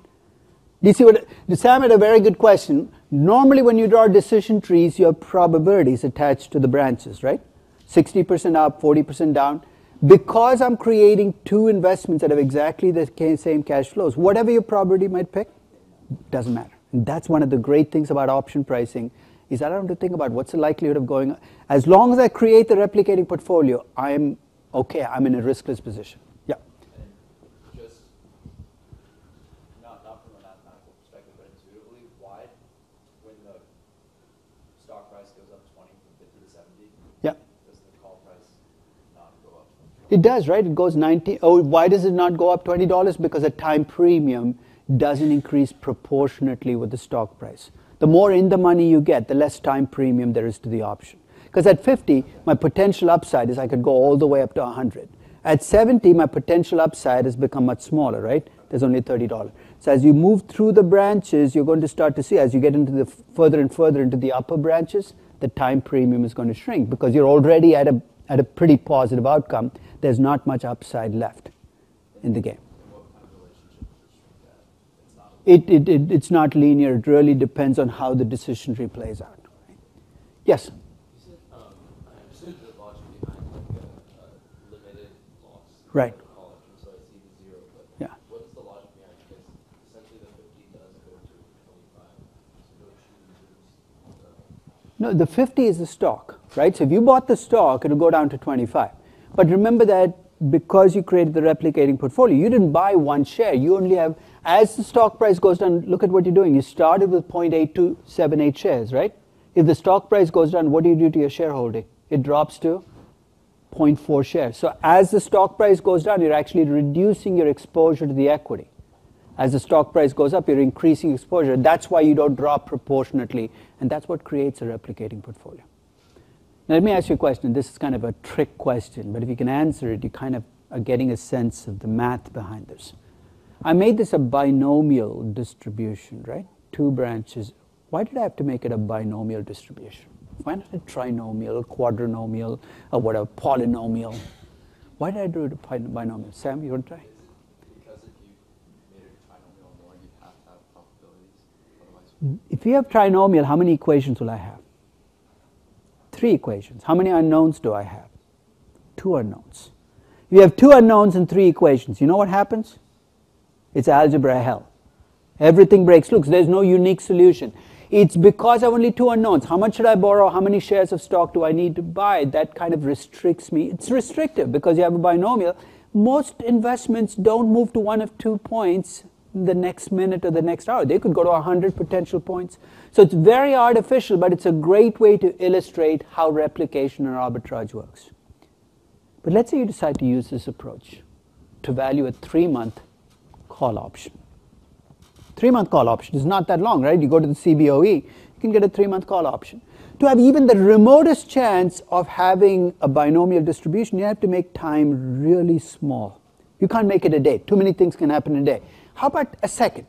Do you see what? Sam had a very good question. Normally when you draw decision trees, you have probabilities attached to the branches, right? 60% up, 40% down. Because I'm creating two investments that have exactly the same cash flows, whatever your probability might pick, doesn't matter. And that's one of the great things about option pricing is I don't have to think about what's the likelihood of going. As long as I create the replicating portfolio, I'm okay. I'm in a riskless position. Yeah. And just not from a mathematical perspective, but intuitively, why, when the stock price goes up 20 from 50 to 70, Yeah. does the call price not go up? It does, right? It goes 90. Oh, why does it not go up $20? Because the time premium doesn't increase proportionately with the stock price. The more in the money you get, the less time premium there is to the option. Because at 50, my potential upside is I could go all the way up to 100. At 70, my potential upside has become much smaller, right? There's only $30. So as you move through the branches, you're going to start to see, as you get into the further and further into the upper branches, the time premium is going to shrink because you're already at a pretty positive outcome. There's not much upside left in the game. It's not linear. It really depends on how the decision tree plays out. Right? Yes? You said, I understood the logic behind like a limited loss. Right. Call option, so I see the zero, but Yeah. what is the logic behind it? Because essentially the 50 does go to 25. So No, the 50 is the stock, right? So if you bought the stock, it'll go down to 25. But remember that because you created the replicating portfolio, you didn't buy one share. You only have, as the stock price goes down, look at what you're doing. You started with 0.8278 shares, right? If the stock price goes down, what do you do to your shareholding? It drops to 0.4 shares. So as the stock price goes down, you're actually reducing your exposure to the equity. As the stock price goes up, you're increasing exposure. That's why you don't drop proportionately, and that's what creates a replicating portfolio. Now, let me ask you a question. This is kind of a trick question, but if you can answer it, you kind of are getting a sense of the math behind this. I made this a binomial distribution, right? Two branches. Why did I have to make it a binomial distribution? Why not a trinomial, quadrinomial, or whatever, polynomial? Why did I do it a binomial? Sam, you want to try? because if you made it a trinomial more, you'd have to have probabilities. Otherwise, If you have trinomial, how many equations will I have? 3 equations. How many unknowns do I have? 2 unknowns. If you have 2 unknowns and 3 equations, you know what happens? It's algebra hell. Everything breaks loose. There's no unique solution. It's because I have only 2 unknowns. How much should I borrow? How many shares of stock do I need to buy? That kind of restricts me. It's restrictive because you have a binomial. Most investments don't move to one of 2 points the next minute or the next hour. They could go to 100 potential points. So it's very artificial, but it's a great way to illustrate how replication or arbitrage works. But let's say you decide to use this approach to value a 3-month call option. 3-month call option is not that long, right? You go to the CBOE, you can get a 3-month call option. To have even the remotest chance of having a binomial distribution, you have to make time really small. You can't make it a day. Too many things can happen in a day. How about a second?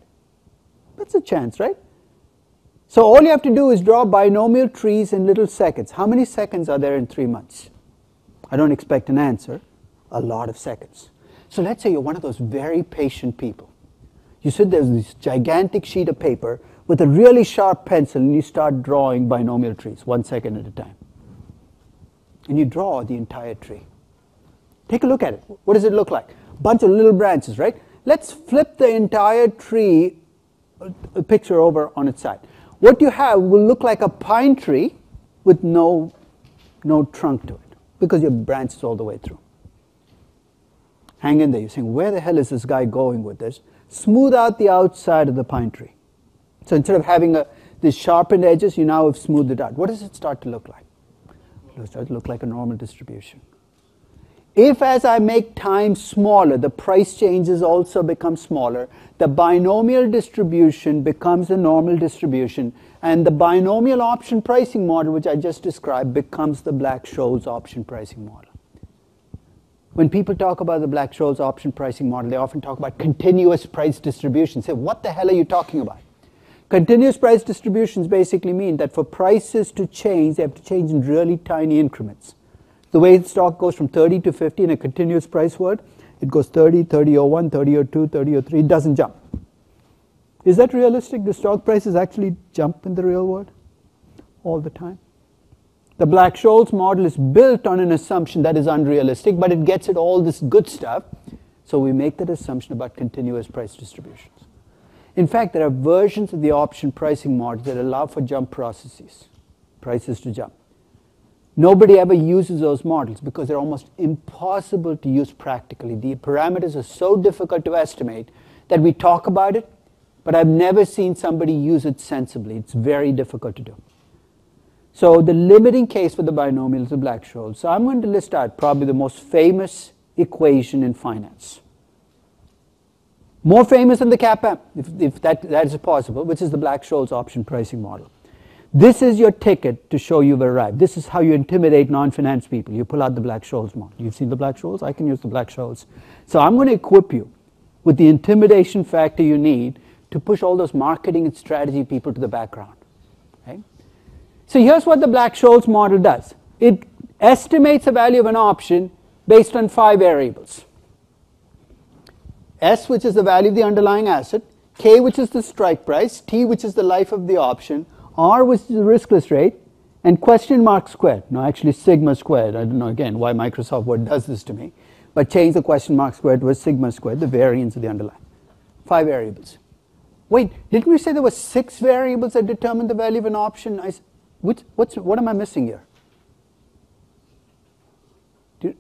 That's a chance, right? So all you have to do is draw binomial trees in little seconds. How many seconds are there in 3 months? I don't expect an answer. A lot of seconds. So let's say you're one of those very patient people. You sit there with this gigantic sheet of paper with a really sharp pencil and you start drawing binomial trees 1 second at a time. And you draw the entire tree. Take a look at it. What does it look like? A bunch of little branches, right? Let's flip the entire tree, a picture over on its side. What you have will look like a pine tree with no trunk to it because your branch is all the way through. Hang in there. You're saying, where the hell is this guy going with this? Smooth out the outside of the pine tree. So instead of having these sharpened edges, you now have smoothed it out. What does it start to look like? It will start to look like a normal distribution. If as I make time smaller, the price changes also become smaller, the binomial distribution becomes a normal distribution, and the binomial option pricing model, which I just described, becomes the Black-Scholes option pricing model. When people talk about the Black-Scholes option pricing model, they often talk about continuous price distribution. Say, what the hell are you talking about? Continuous price distributions basically mean that for prices to change, they have to change in really tiny increments. The way the stock goes from 30 to 50 in a continuous price world, it goes 30, 30.01, 30.02, 30.03, it doesn't jump. Is that realistic? Do stock prices actually jump in the real world all the time? The Black-Scholes model is built on an assumption that is unrealistic, but it gets it all this good stuff, so we make that assumption about continuous price distributions. In fact, there are versions of the option pricing model that allow for jump processes, prices to jump. Nobody ever uses those models because they're almost impossible to use practically. The parameters are so difficult to estimate that we talk about it, but I've never seen somebody use it sensibly. It's very difficult to do. So the limiting case for the binomial is the Black-Scholes. So I'm going to list out probably the most famous equation in finance. More famous than the CAPM, if that is possible, which is the Black-Scholes option pricing model. This is your ticket to show you've arrived. This is how you intimidate non-finance people. You pull out the Black-Scholes model. You've seen the Black-Scholes? I can use the Black-Scholes. So I'm going to equip you with the intimidation factor you need to push all those marketing and strategy people to the background. Okay? So here's what the Black-Scholes model does. It estimates the value of an option based on 5 variables. S, which is the value of the underlying asset, K, which is the strike price, T, which is the life of the option, R, which is the riskless rate, and question mark squared. No, actually sigma squared. I don't know again why Microsoft Word does this to me, but change the question mark squared to a sigma squared, the variance of the underlying. 5 variables. Wait, didn't we say there were 6 variables that determine the value of an option? What am I missing here? Let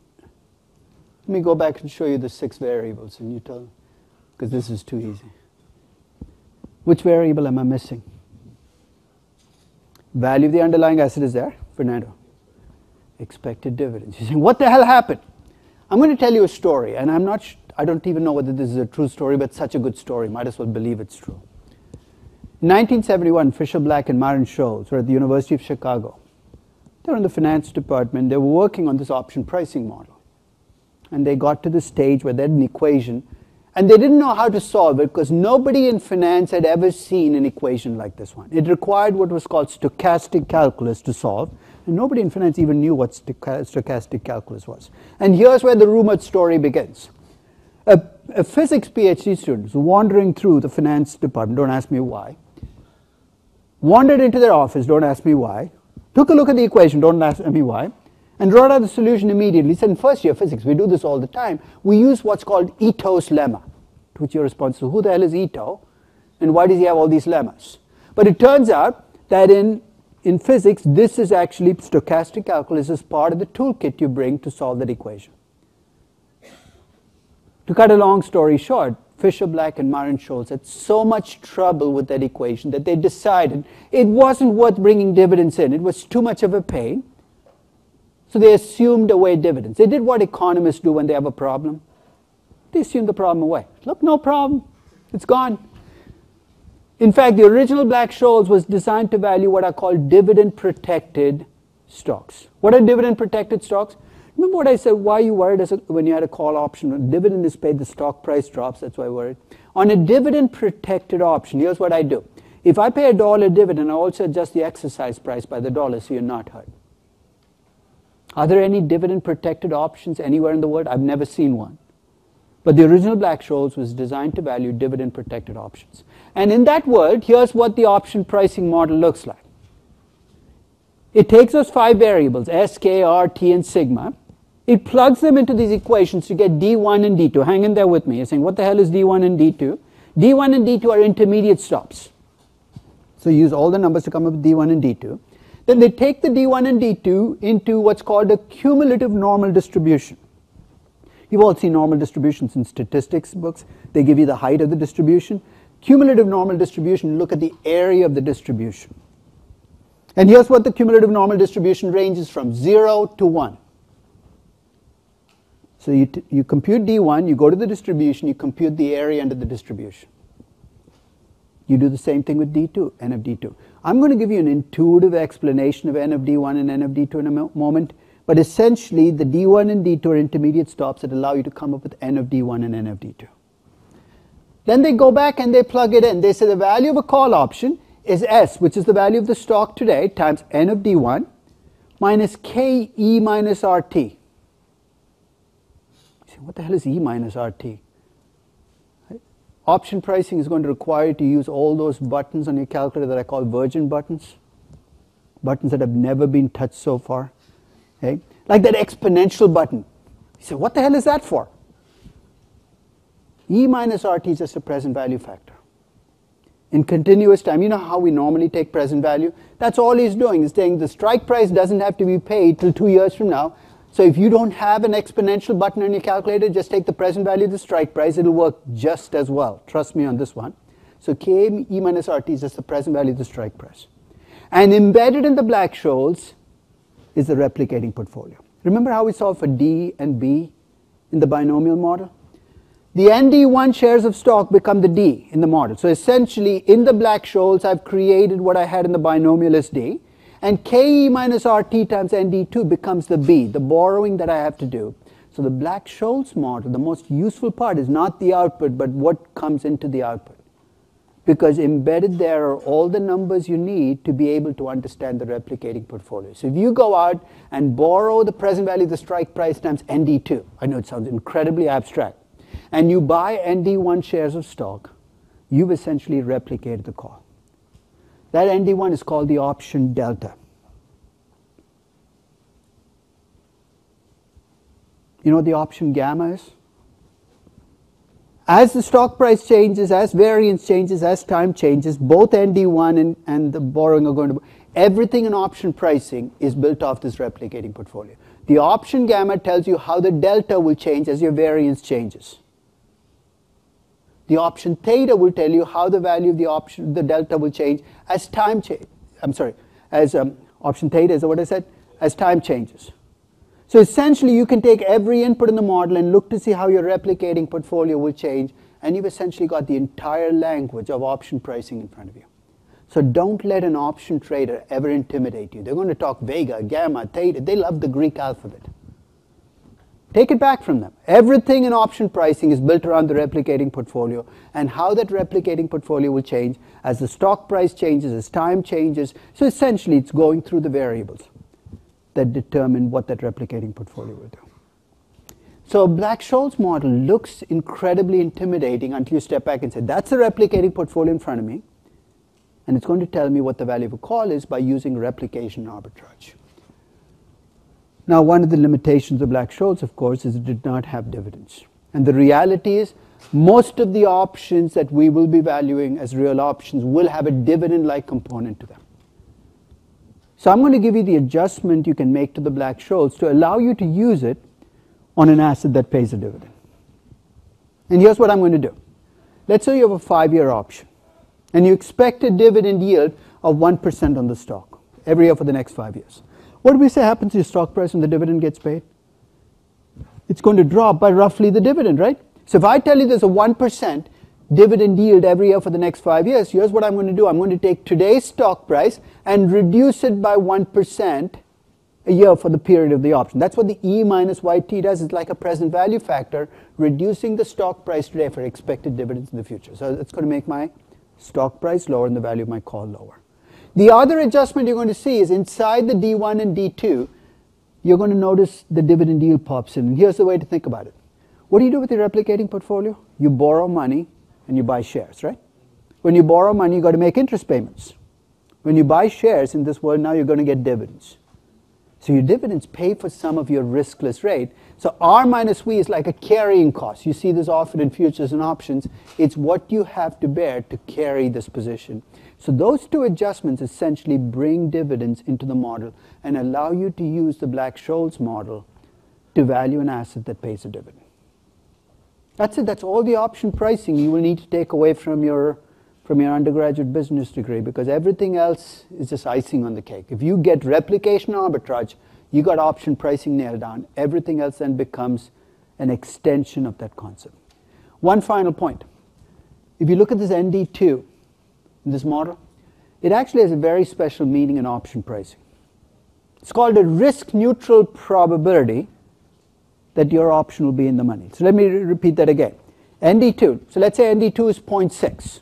me go back and show you the 6 variables and you tell me, because this is too easy. Which variable am I missing? Value of the underlying asset is there, Fernando. Expected dividends. You're saying, what the hell happened? I'm going to tell you a story, and I don't even know whether this is a true story, but such a good story. Might as well believe it's true. In 1971, Fisher Black and Myron Scholes were at the University of Chicago. They were in the finance department. They were working on this option pricing model. And they got to the stage where they had an equation, and they didn't know how to solve it because nobody in finance had ever seen an equation like this one. It required what was called stochastic calculus to solve, and nobody in finance even knew what stochastic calculus was. And here's where the rumored story begins. A physics PhD student wandering through the finance department, don't ask me why, wandered into their office, don't ask me why, took a look at the equation, don't ask me why, and wrote out the solution immediately. He said, in first year physics, we do this all the time. We use what's called Ito's lemma, to which your response is, who the hell is Ito, and why does he have all these lemmas? But it turns out that in physics, this is actually stochastic calculus as part of the toolkit you bring to solve that equation. To cut a long story short, Fisher Black and Myron Scholes had so much trouble with that equation that they decided it wasn't worth bringing dividends in. It was too much of a pain. So they assumed away dividends. They did what economists do when they have a problem. They assume the problem away. Look, no problem. It's gone. In fact, the original Black-Scholes was designed to value what are called dividend-protected stocks. What are dividend-protected stocks? Remember what I said, why you worried when you had a call option? When dividend is paid, the stock price drops. That's why I worried. On a dividend-protected option, here's what I do. If I pay $1 dividend, I also adjust the exercise price by the dollar so you're not hurt. Are there any dividend-protected options anywhere in the world? I've never seen one. But the original Black-Scholes was designed to value dividend-protected options. And in that world, here's what the option pricing model looks like. It takes those 5 variables, S, K, R, T, and sigma. It plugs them into these equations to get D1 and D2. Hang in there with me. You're saying, what the hell is D1 and D2? D1 and D2 are intermediate stops. So you use all the numbers to come up with D1 and D2. Then they take the D1 and D2 into what's called a cumulative normal distribution. You've all seen normal distributions in statistics books. They give you the height of the distribution. Cumulative normal distribution, look at the area of the distribution. And here's what the cumulative normal distribution ranges from 0 to 1. So you compute D1, you go to the distribution, you compute the area under the distribution. You do the same thing with D2, N of D2. I'm going to give you an intuitive explanation of N of D1 and N of D2 in a moment, but essentially the D1 and D2 are intermediate stops that allow you to come up with N of D1 and N of D2. Then they go back and they plug it in. They say the value of a call option is S, which is the value of the stock today, times N of D1, minus K E minus RT. You say, what the hell is E minus RT? Option pricing is going to require you to use all those buttons on your calculator that I call virgin buttons. Buttons that have never been touched so far. Okay? Like that exponential button. You say, what the hell is that for? E minus RT is just a present value factor. In continuous time, you know how we normally take present value? That's all he's doing. He's saying the strike price doesn't have to be paid till 2 years from now. So if you don't have an exponential button on your calculator, just take the present value of the strike price. It'll work just as well. Trust me on this one. So K E minus RT is just the present value of the strike price. And embedded in the Black-Scholes is the replicating portfolio. Remember how we solved for D and B in the binomial model? The ND1 shares of stock become the D in the model. So essentially, in the Black-Scholes, I've created what I had in the binomial as D. And KE minus RT times ND2 becomes the B, the borrowing that I have to do. So the Black-Scholes model, the most useful part is not the output, but what comes into the output. Because embedded there are all the numbers you need to be able to understand the replicating portfolio. So if you go out and borrow the present value of the strike price times ND2, I know it sounds incredibly abstract, and you buy ND1 shares of stock, you've essentially replicated the call. That ND1 is called the option delta. You know what the option gamma is? As the stock price changes, as variance changes, as time changes, both ND1 and the borrowing are going to... Everything in option pricing is built off this replicating portfolio. The option gamma tells you how the delta will change as your variance changes. The option theta will tell you how the value of the delta will change as time change. I'm sorry, as option theta is what I said, as time changes. So essentially, you can take every input in the model and look to see how your replicating portfolio will change, and you've essentially got the entire language of option pricing in front of you. So don't let an option trader ever intimidate you. They're going to talk vega, gamma, theta. They love the Greek alphabet. Take it back from them. Everything in option pricing is built around the replicating portfolio and how that replicating portfolio will change as the stock price changes, as time changes. So essentially, it's going through the variables that determine what that replicating portfolio will do. So a Black-Scholes model looks incredibly intimidating until you step back and say, that's a replicating portfolio in front of me, and it's going to tell me what the value of a call is by using replication arbitrage. Now, one of the limitations of Black-Scholes, of course, is it did not have dividends. And the reality is, most of the options that we will be valuing as real options will have a dividend-like component to them. So I'm going to give you the adjustment you can make to the Black-Scholes to allow you to use it on an asset that pays a dividend. And here's what I'm going to do. Let's say you have a 5-year option, and you expect a dividend yield of 1% on the stock every year for the next 5 years. What do we say happens to your stock price when the dividend gets paid? It's going to drop by roughly the dividend, right? So if I tell you there's a 1% dividend yield every year for the next 5 years, here's what I'm going to do. I'm going to take today's stock price and reduce it by 1% a year for the period of the option. That's what the E minus YT does. It's like a present value factor, reducing the stock price today for expected dividends in the future. So it's going to make my stock price lower and the value of my call lower. The other adjustment you're going to see is inside the D1 and D2, you're going to notice the dividend yield pops in. And here's the way to think about it. What do you do with your replicating portfolio? You borrow money and you buy shares, right? When you borrow money, you've got to make interest payments. When you buy shares in this world now, you're going to get dividends. So your dividends pay for some of your riskless rate. So R minus V is like a carrying cost. You see this often in futures and options. It's what you have to bear to carry this position. So those two adjustments essentially bring dividends into the model and allow you to use the Black-Scholes model to value an asset that pays a dividend. That's it. That's all the option pricing you will need to take away from your undergraduate business degree, because everything else is just icing on the cake. If you get replication arbitrage, you got option pricing nailed down. Everything else then becomes an extension of that concept. One final point. If you look at this ND2 in this model, it actually has a very special meaning in option pricing. It's called a risk-neutral probability that your option will be in the money. So let me repeat that again. ND2, so let's say ND2 is 0.6.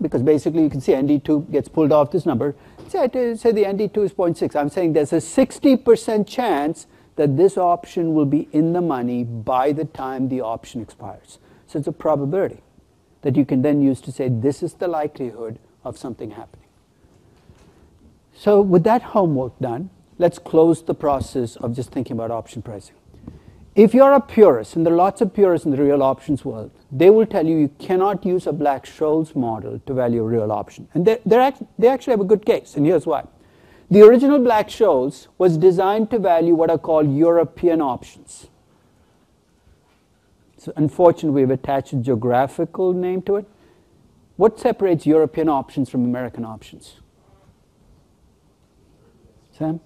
Because basically you can see ND2 gets pulled off this number. Say the ND2 is 0.6. I'm saying there's a 60% chance that this option will be in the money by the time the option expires. So it's a probability that you can then use to say this is the likelihood of something happening. So with that homework done, let's close the process of just thinking about option pricing. If you're a purist, and there are lots of purists in the real options world, they will tell you you cannot use a Black-Scholes model to value a real option. And they actually have a good case, and here's why. The original Black-Scholes was designed to value what are called European options. So unfortunately, we've attached a geographical name to it. What separates European options from American options? Sam?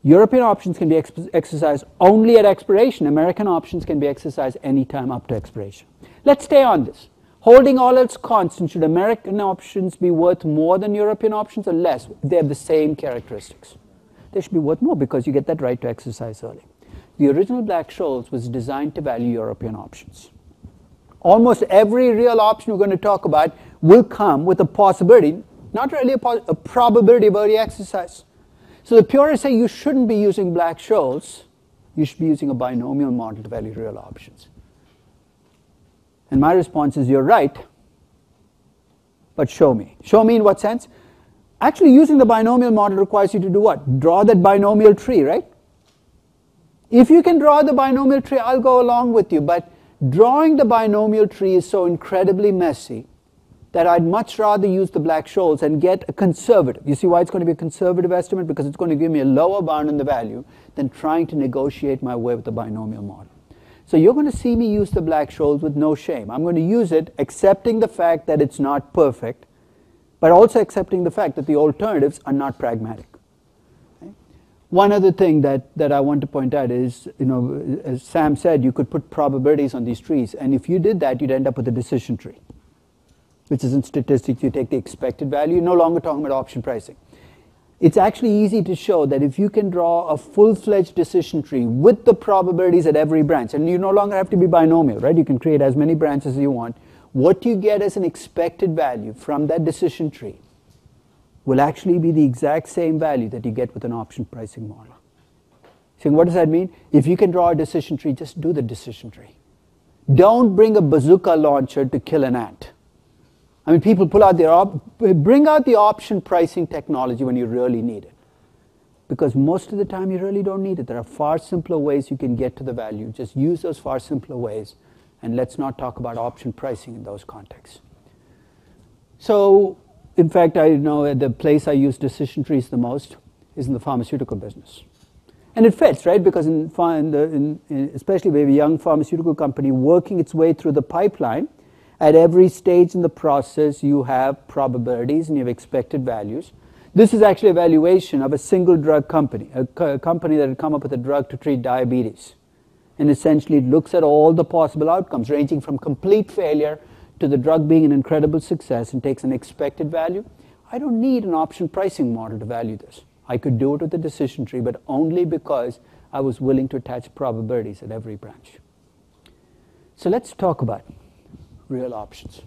European options can be exercised only at expiration. American options can be exercised any time up to expiration. Let's stay on this. Holding all else constant, should American options be worth more than European options or less? They have the same characteristics. They should be worth more because you get that right to exercise early. The original Black-Scholes was designed to value European options. Almost every real option we're going to talk about will come with a possibility, not really a probability of early exercise. So the purists say you shouldn't be using Black-Scholes, you should be using a binomial model to value real options. And my response is, you're right, but show me. Show me in what sense? Actually, using the binomial model requires you to do what? Draw that binomial tree, right? If you can draw the binomial tree, I'll go along with you, but drawing the binomial tree is so incredibly messy that I'd much rather use the Black-Scholes and get a conservative. You see why it's going to be a conservative estimate? Because it's going to give me a lower bound in the value than trying to negotiate my way with the binomial model. So you're going to see me use the Black-Scholes with no shame. I'm going to use it accepting the fact that it's not perfect, but also accepting the fact that the alternatives are not pragmatic. Okay? One other thing that I want to point out is, as Sam said, you could put probabilities on these trees, and if you did that, you'd end up with a decision tree, which is in statistics, you take the expected value. You're no longer talking about option pricing. It's actually easy to show that if you can draw a full-fledged decision tree with the probabilities at every branch, and you no longer have to be binomial, right? You can create as many branches as you want. What you get as an expected value from that decision tree will actually be the exact same value that you get with an option pricing model. So what does that mean? If you can draw a decision tree, just do the decision tree. Don't bring a bazooka launcher to kill an ant. I mean, people bring out the option pricing technology when you really need it. Because most of the time you really don't need it. There are far simpler ways you can get to the value. Just use those far simpler ways, and let's not talk about option pricing in those contexts. So, in fact, I know the place I use decision trees the most is in the pharmaceutical business. And it fits, right? Because especially we have a young pharmaceutical company working its way through the pipeline. At every stage in the process, you have probabilities and you have expected values. This is actually a valuation of a single drug company, a company that had come up with a drug to treat diabetes. And essentially it looks at all the possible outcomes, ranging from complete failure to the drug being an incredible success, and takes an expected value. I don't need an option pricing model to value this. I could do it with a decision tree, but only because I was willing to attach probabilities at every branch. So let's talk about real options.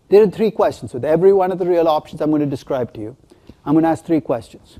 There are 3 questions. With every one of the real options I'm going to describe to you, I'm going to ask 3 questions.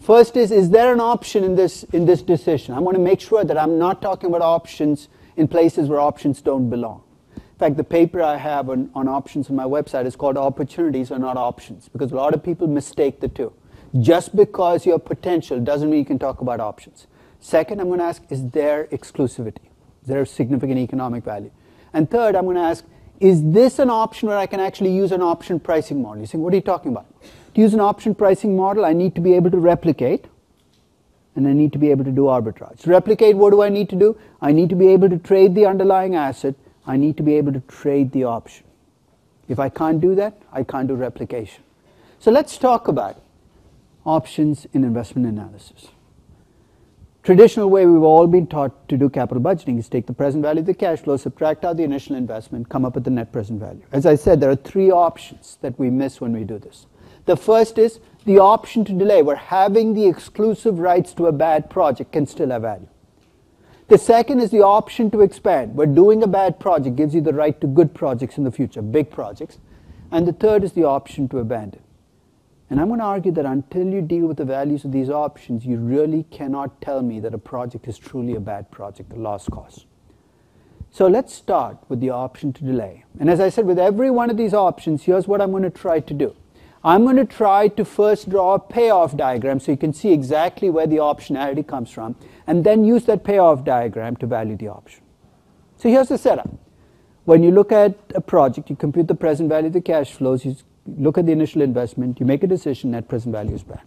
First is there an option in this decision? I want to make sure that I'm not talking about options in places where options don't belong. In fact, the paper I have on options on my website is called Opportunities Are Not Options, because a lot of people mistake the two. Just because you have potential doesn't mean you can talk about options. Second, I'm going to ask, is there exclusivity? Is there significant economic value? And third, I'm going to ask, is this an option where I can actually use an option pricing model? You say, what are you talking about? To use an option pricing model, I need to be able to replicate, and I need to be able to do arbitrage. To replicate, what do I need to do? I need to be able to trade the underlying asset. I need to be able to trade the option. If I can't do that, I can't do replication. So let's talk about options in investment analysis. Traditional way we've all been taught to do capital budgeting is take the present value of the cash flow, subtract out the initial investment, come up with the net present value. As I said, there are three options that we miss when we do this. The first is the option to delay, where having the exclusive rights to a bad project can still have value. The second is the option to expand, where doing a bad project gives you the right to good projects in the future, big projects. And the third is the option to abandon. And I'm going to argue that until you deal with the values of these options, you really cannot tell me that a project is truly a bad project, a lost cause. So let's start with the option to delay. And as I said, with every one of these options, here's what I'm going to try to do. I'm going to try to first draw a payoff diagram so you can see exactly where the optionality comes from, and then use that payoff diagram to value the option. So here's the setup. When you look at a project, you compute the present value of the cash flows, you look at the initial investment, you make a decision, net present value is bad.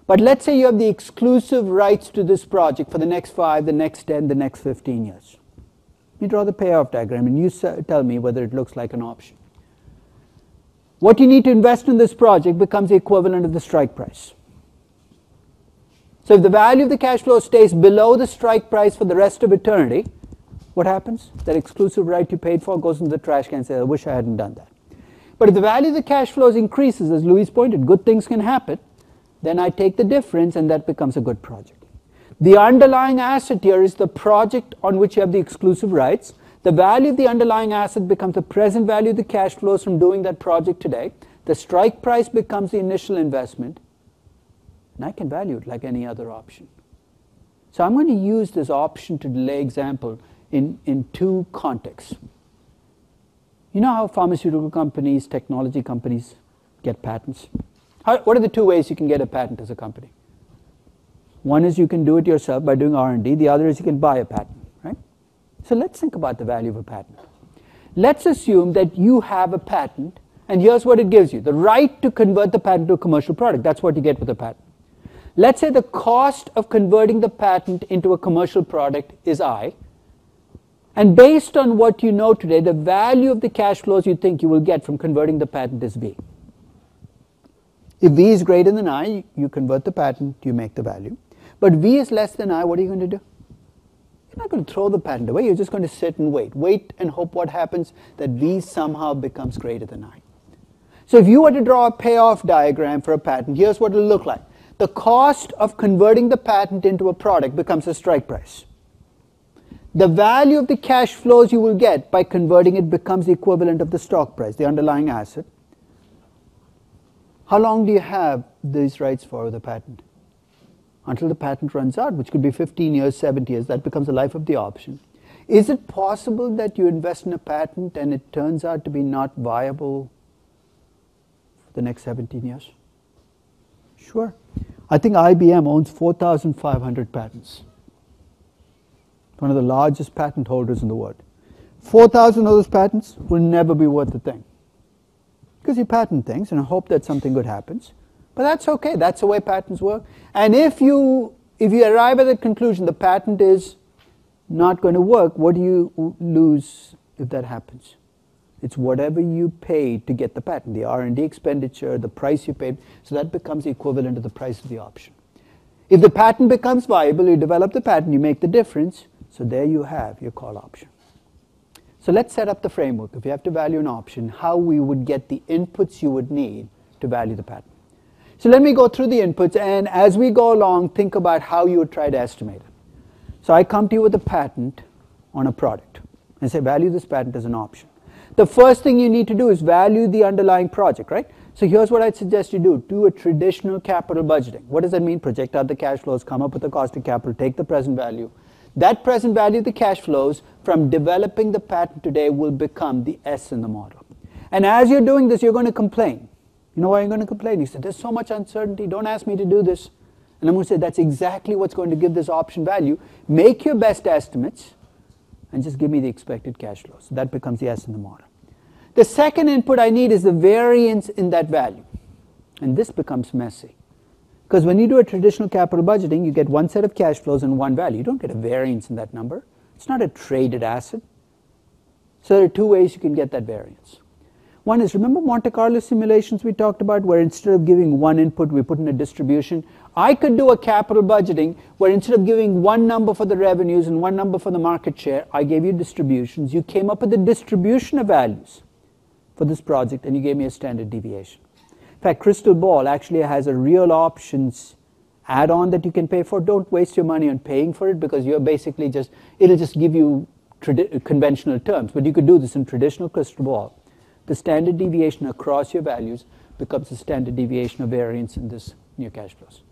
But let's say you have the exclusive rights to this project for the next 5, the next 10, the next 15 years. You draw the payoff diagram and you tell me whether it looks like an option. What you need to invest in this project becomes the equivalent of the strike price. So if the value of the cash flow stays below the strike price for the rest of eternity, what happens? That exclusive right you paid for goes into the trash can and says, I wish I hadn't done that. But if the value of the cash flows increases, as Louise pointed, good things can happen, then I take the difference and that becomes a good project. The underlying asset here is the project on which you have the exclusive rights. The value of the underlying asset becomes the present value of the cash flows from doing that project today. The strike price becomes the initial investment, and I can value it like any other option. So I'm going to use this option to delay example in two contexts. You know how pharmaceutical companies, technology companies get patents? What are the two ways you can get a patent as a company? One is you can do it yourself by doing R&D. The other is you can buy a patent, right? So let's think about the value of a patent. Let's assume that you have a patent, and here's what it gives you. The right to convert the patent to a commercial product. That's what you get with a patent. Let's say the cost of converting the patent into a commercial product is I. And based on what you know today, the value of the cash flows you think you will get from converting the patent is V. If V is greater than I, you convert the patent, you make the value. But V is less than I, what are you going to do? You're not going to throw the patent away, you're just going to sit and wait. Wait and hope what happens, that V somehow becomes greater than I. So if you were to draw a payoff diagram for a patent, here's what it will look like. The cost of converting the patent into a product becomes a strike price. The value of the cash flows you will get by converting it becomes the equivalent of the stock price, the underlying asset. How long do you have these rights for the patent? Until the patent runs out, which could be 15 years, 70 years. That becomes the life of the option. Is it possible that you invest in a patent and it turns out to be not viable for the next 17 years? Sure. I think IBM owns 4,500 patents. One of the largest patent holders in the world. 4,000 of those patents will never be worth a thing. Because you patent things and hope that something good happens. But that's okay, that's the way patents work. And if you arrive at the conclusion the patent is not going to work, what do you lose if that happens? It's whatever you paid to get the patent, the R&D expenditure, the price you paid, so that becomes the equivalent of the price of the option. If the patent becomes viable, you develop the patent, you make the difference, so there you have your call option. So let's set up the framework. If you have to value an option, how we would get the inputs you would need to value the patent. So let me go through the inputs, and as we go along, think about how you would try to estimate it. So I come to you with a patent on a product and say value this patent as an option. The first thing you need to do is value the underlying project, right? So here's what I'd suggest you do. Do a traditional capital budgeting. What does that mean? Project out the cash flows, come up with the cost of capital, take the present value. That present value of the cash flows from developing the patent today will become the S in the model. And as you're doing this, you're going to complain. You know why you're going to complain? You said, there's so much uncertainty, don't ask me to do this. And I'm going to say, that's exactly what's going to give this option value. Make your best estimates and just give me the expected cash flows. So that becomes the S in the model. The second input I need is the variance in that value. And this becomes messy. Because when you do a traditional capital budgeting, you get one set of cash flows and one value. You don't get a variance in that number. It's not a traded asset. So there are two ways you can get that variance. One is, remember Monte Carlo simulations we talked about, where instead of giving one input, we put in a distribution? I could do a capital budgeting where instead of giving one number for the revenues and one number for the market share, I gave you distributions. You came up with a distribution of values for this project, and you gave me a standard deviation. In fact, Crystal Ball actually has a real options add-on that you can pay for. Don't waste your money on paying for it, because you're basically it'll just give you conventional terms. But you could do this in traditional Crystal Ball. The standard deviation across your values becomes the standard deviation of variance in this new cash flows.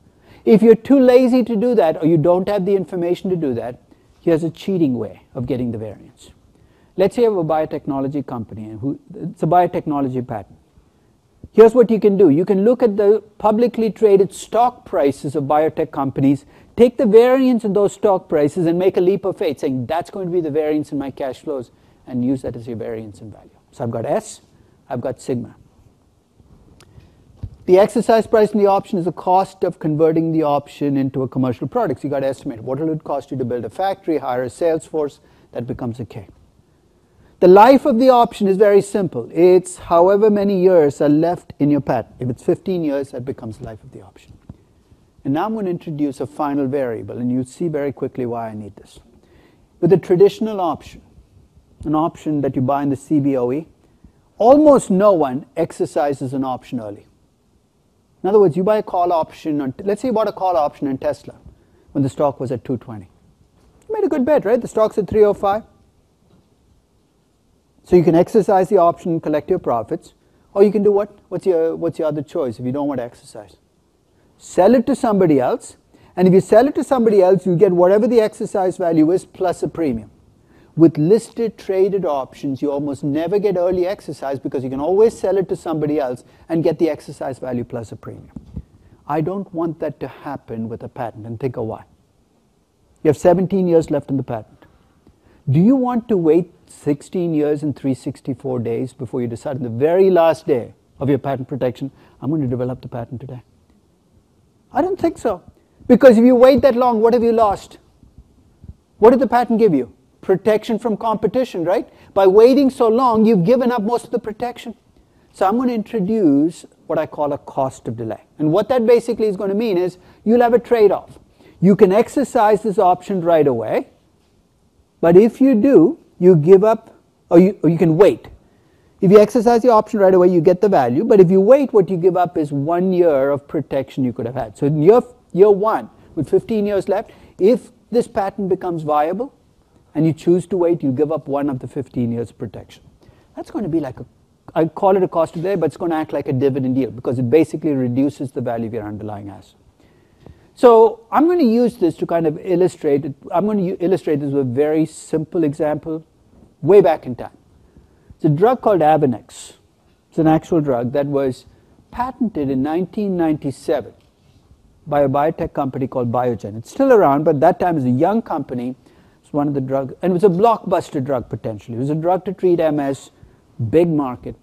If you're too lazy to do that, or you don't have the information to do that, here's a cheating way of getting the variance. Let's say you have a biotechnology company, and it's a biotechnology patent. Here's what you can do. You can look at the publicly traded stock prices of biotech companies, take the variance in those stock prices, and make a leap of faith, saying that's going to be the variance in my cash flows, and use that as your variance in value. So I've got S, I've got sigma. The exercise price in the option is the cost of converting the option into a commercial product. So you got to estimate what will it cost you to build a factory, hire a sales force. That becomes a K. The life of the option is very simple. It's however many years are left in your patent. If it's 15 years, that becomes the life of the option. And now I'm going to introduce a final variable, and you'll see very quickly why I need this. With a traditional option, an option that you buy in the CBOE, almost no one exercises an option early. In other words, you buy a call option, let's say you bought a call option in Tesla when the stock was at 220. You made a good bet, right? The stock's at 305. So you can exercise the option and collect your profits, or you can do what? What's your other choice if you don't want to exercise? Sell it to somebody else, and if you sell it to somebody else, you get whatever the exercise value is plus a premium. With listed traded options, you almost never get early exercise, because you can always sell it to somebody else and get the exercise value plus a premium. I don't want that to happen with a patent, and think of why. You have 17 years left in the patent. Do you want to wait 16 years and 364 days before you decide on the very last day of your patent protection, I'm going to develop the patent today? I don't think so. Because if you wait that long, what have you lost? What did the patent give you? Protection from competition, right? By waiting so long, you've given up most of the protection. So I'm going to introduce what I call a cost of delay. And what that basically is going to mean is you'll have a trade-off. You can exercise this option right away, but if you do, you give up, or you can wait. If you exercise the option right away, you get the value, but if you wait, what you give up is 1 year of protection you could have had. So in year one, with 15 years left, if this patent becomes viable, and you choose to wait, you give up one of the 15 years of protection. That's going to be like I call it a cost of delay, but it's going to act like a dividend yield, because it basically reduces the value of your underlying asset. So I'm going to use this to kind of illustrate it. I'm going to illustrate this with a very simple example way back in time. It's a drug called Avonex. It's an actual drug that was patented in 1997 by a biotech company called Biogen. It's still around, but that time it was a young company. It's one of the drugs, and it was a blockbuster drug potentially. It was a drug to treat MS, big market.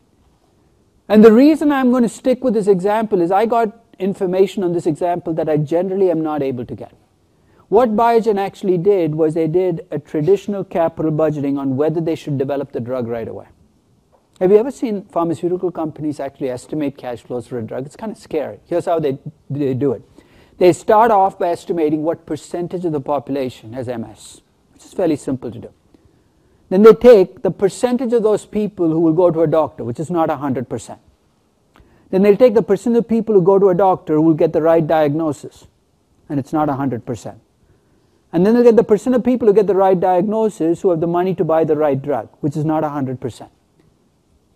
And the reason I'm going to stick with this example is I got information on this example that I generally am not able to get. What Biogen actually did was they did a traditional capital budgeting on whether they should develop the drug right away. Have you ever seen pharmaceutical companies actually estimate cash flows for a drug? It's kind of scary. Here's how they do it. They start off by estimating what percentage of the population has MS, which is fairly simple to do. Then they take the percentage of those people who will go to a doctor, which is not 100%. Then they'll take the percent of people who go to a doctor who will get the right diagnosis, and it's not 100%. And then they'll get the percent of people who get the right diagnosis who have the money to buy the right drug, which is not 100%.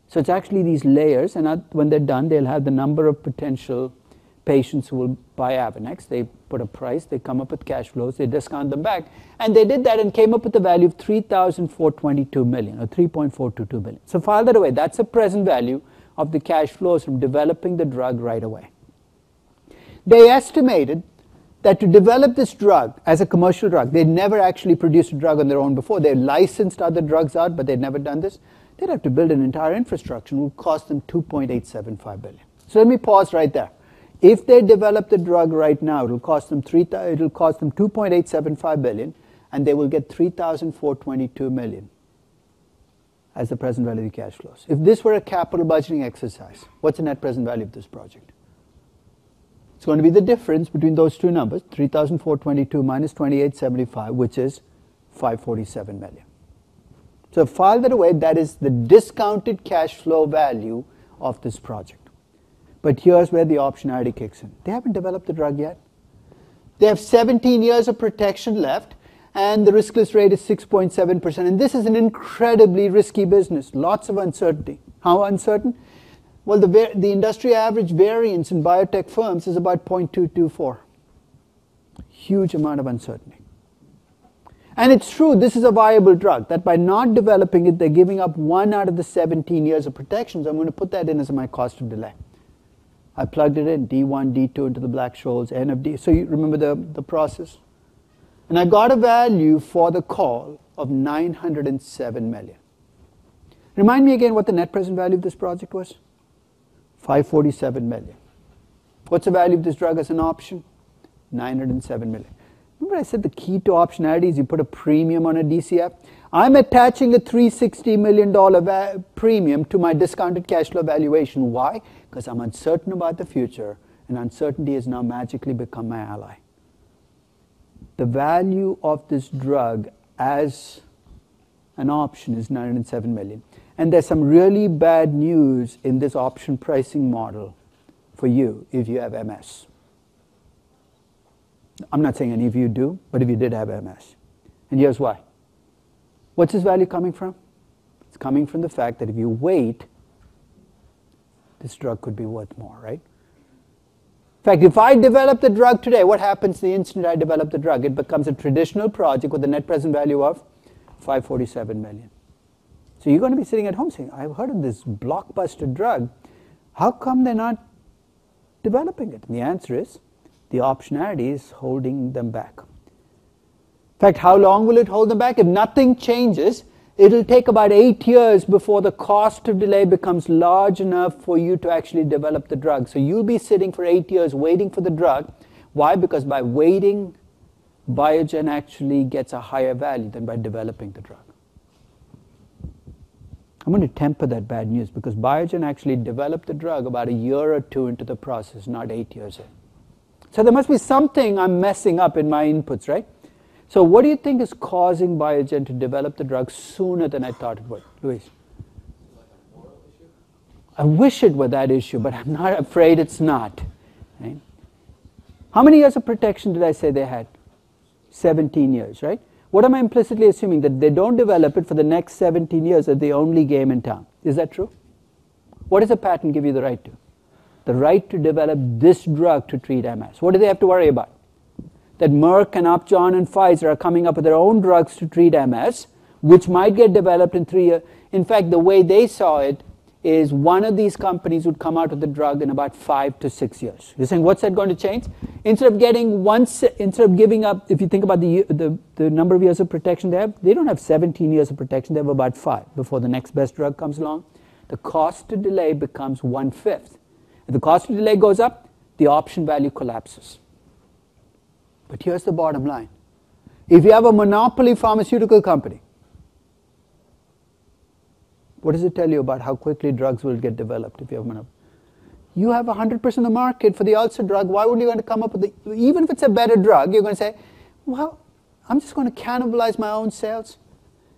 So it's actually these layers, and when they're done, they'll have the number of potential patients who will buy Avonex. They put a price, they come up with cash flows, they discount them back, and they did that and came up with the value of $3,422 million, or $3.422 billion. So file that away. That's a present value of the cash flows from developing the drug right away. They estimated that to develop this drug as a commercial drug, they'd never actually produced a drug on their own before. They licensed other drugs out, but they'd never done this. They'd have to build an entire infrastructure, and it would cost them $2.875 billion. So let me pause right there. If they develop the drug right now, it'll cost them $2.875 billion, and they will get $3,422 million as the present value of the cash flows. If this were a capital budgeting exercise, what's the net present value of this project? It's going to be the difference between those two numbers, 3,422 minus 2,875, which is 547 million. So file that away. That is the discounted cash flow value of this project. But here's where the optionality kicks in. They haven't developed the drug yet. They have 17 years of protection left, and the riskless rate is 6.7%. And this is an incredibly risky business. Lots of uncertainty. How uncertain? Well, the industry average variance in biotech firms is about 0.224. Huge amount of uncertainty. And it's true, this is a viable drug, that by not developing it, they're giving up 1 out of the 17 years of protection. So I'm going to put that in as my cost of delay. I plugged it in, D1, D2 into the Black-Scholes, N of D. So you remember the process? And I got a value for the call of 907 million. Remind me again what the net present value of this project was? 547 million. What's the value of this drug as an option? 907 million. Remember I said the key to optionality is you put a premium on a DCF? I'm attaching a $360 million premium to my discounted cash flow valuation. Why? Because I'm uncertain about the future, and uncertainty has now magically become my ally. The value of this drug as an option is 907 million. And there's some really bad news in this option pricing model for you if you have MS. I'm not saying any of you do, but if you did have MS. And here's why. What's this value coming from? It's coming from the fact that if you wait, this drug could be worth more, right? In fact, if I develop the drug today, what happens the instant I develop the drug? It becomes a traditional project with a net present value of 547 million. So you're going to be sitting at home saying, I've heard of this blockbuster drug. How come they're not developing it? And the answer is, the optionality is holding them back. In fact, how long will it hold them back? If nothing changes, it'll take about 8 years before the cost of delay becomes large enough for you to actually develop the drug. So you'll be sitting for 8 years waiting for the drug. Why? Because by waiting, Biogen actually gets a higher value than by developing the drug. I'm going to temper that bad news because Biogen actually developed the drug about a year or two into the process, not 8 years in. So there must be something I'm messing up in my inputs, right? So what do you think is causing Biogen to develop the drug sooner than I thought it would? Luis? Like a moral issue? I wish it were that issue, but I'm not afraid it's not. Right? How many years of protection did I say they had? 17 years, right? What am I implicitly assuming? That they don't develop it for the next 17 years are the only game in town. Is that true? What does a patent give you the right to? The right to develop this drug to treat MS. What do they have to worry about? That Merck and Upjohn and Pfizer are coming up with their own drugs to treat MS, which might get developed in 3 years. In fact, the way they saw it is one of these companies would come out with the drug in about 5 to 6 years. You're saying, what's that going to change? Instead of giving up, if you think about the number of years of protection they don't have 17 years of protection, they have about 5 before the next best drug comes along. The cost to delay becomes 1/5. If the cost of delay goes up, the option value collapses. But here's the bottom line. If you have a monopoly pharmaceutical company, what does it tell you about how quickly drugs will get developed if you have a monopoly? You have 100% of the market for the ulcer drug. Why would you want to come up with even if it's a better drug, you're going to say, well, I'm just going to cannibalize my own sales.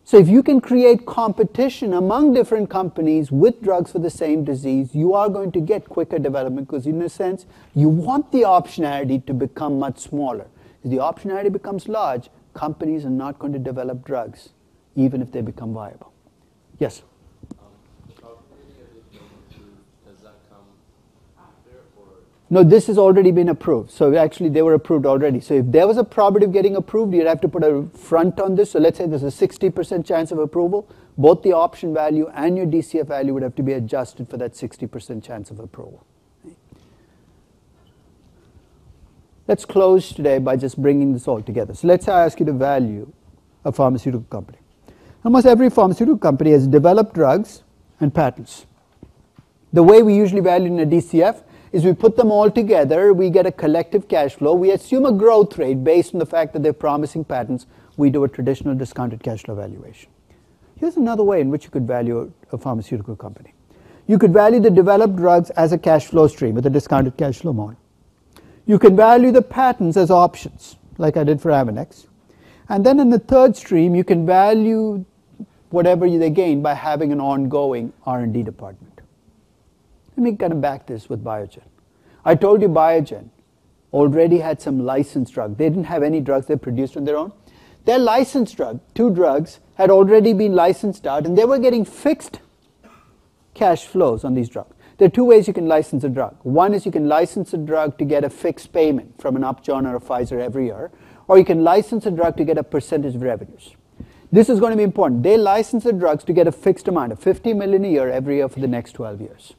So if you can create competition among different companies with drugs for the same disease, you are going to get quicker development because in a sense, you want the optionality to become much smaller. If the optionality becomes large, companies are not going to develop drugs, even if they become viable. Yes? The probability of it being approved, does that come after or? No, this has already been approved. So actually they were approved already. So if there was a probability of getting approved, you'd have to put a front on this. So let's say there's a 60% chance of approval. Both the option value and your DCF value would have to be adjusted for that 60% chance of approval. Let's close today by just bringing this all together. So let's say I ask you to value a pharmaceutical company. Almost every pharmaceutical company has developed drugs and patents. The way we usually value in a DCF is we put them all together, we get a collective cash flow, we assume a growth rate based on the fact that they're promising patents, we do a traditional discounted cash flow valuation. Here's another way in which you could value a pharmaceutical company. You could value the developed drugs as a cash flow stream with a discounted cash flow model. You can value the patents as options, like I did for Amenex. And then in the third stream, you can value whatever they gain by having an ongoing R&D department. Let me kind of back this with Biogen. I told you Biogen already had some licensed drug. They didn't have any drugs they produced on their own. Their licensed drug, 2 drugs, had already been licensed out, and they were getting fixed cash flows on these drugs. There are 2 ways you can license a drug. One is you can license a drug to get a fixed payment from an Upjohn or a Pfizer every year, or you can license a drug to get a percentage of revenues. This is going to be important. They license the drugs to get a fixed amount of $50 million a year every year for the next 12 years.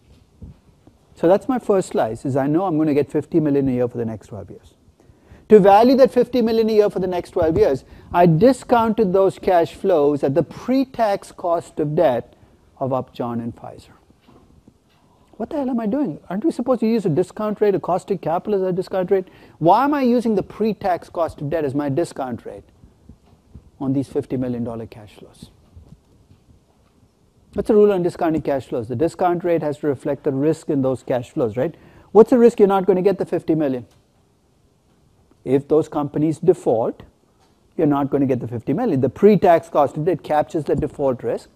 So that's my first slice, is I know I'm going to get $50 million a year for the next 12 years. To value that $50 million a year for the next 12 years, I discounted those cash flows at the pre-tax cost of debt of Upjohn and Pfizer. What the hell am I doing? Aren't we supposed to use a discount rate, a cost of capital as a discount rate? Why am I using the pre-tax cost of debt as my discount rate on these $50 million cash flows? What's the rule on discounting cash flows? The discount rate has to reflect the risk in those cash flows, right? What's the risk you're not going to get the $50 million? If those companies default, you're not going to get the $50 million. The pre-tax cost of debt captures the default risk.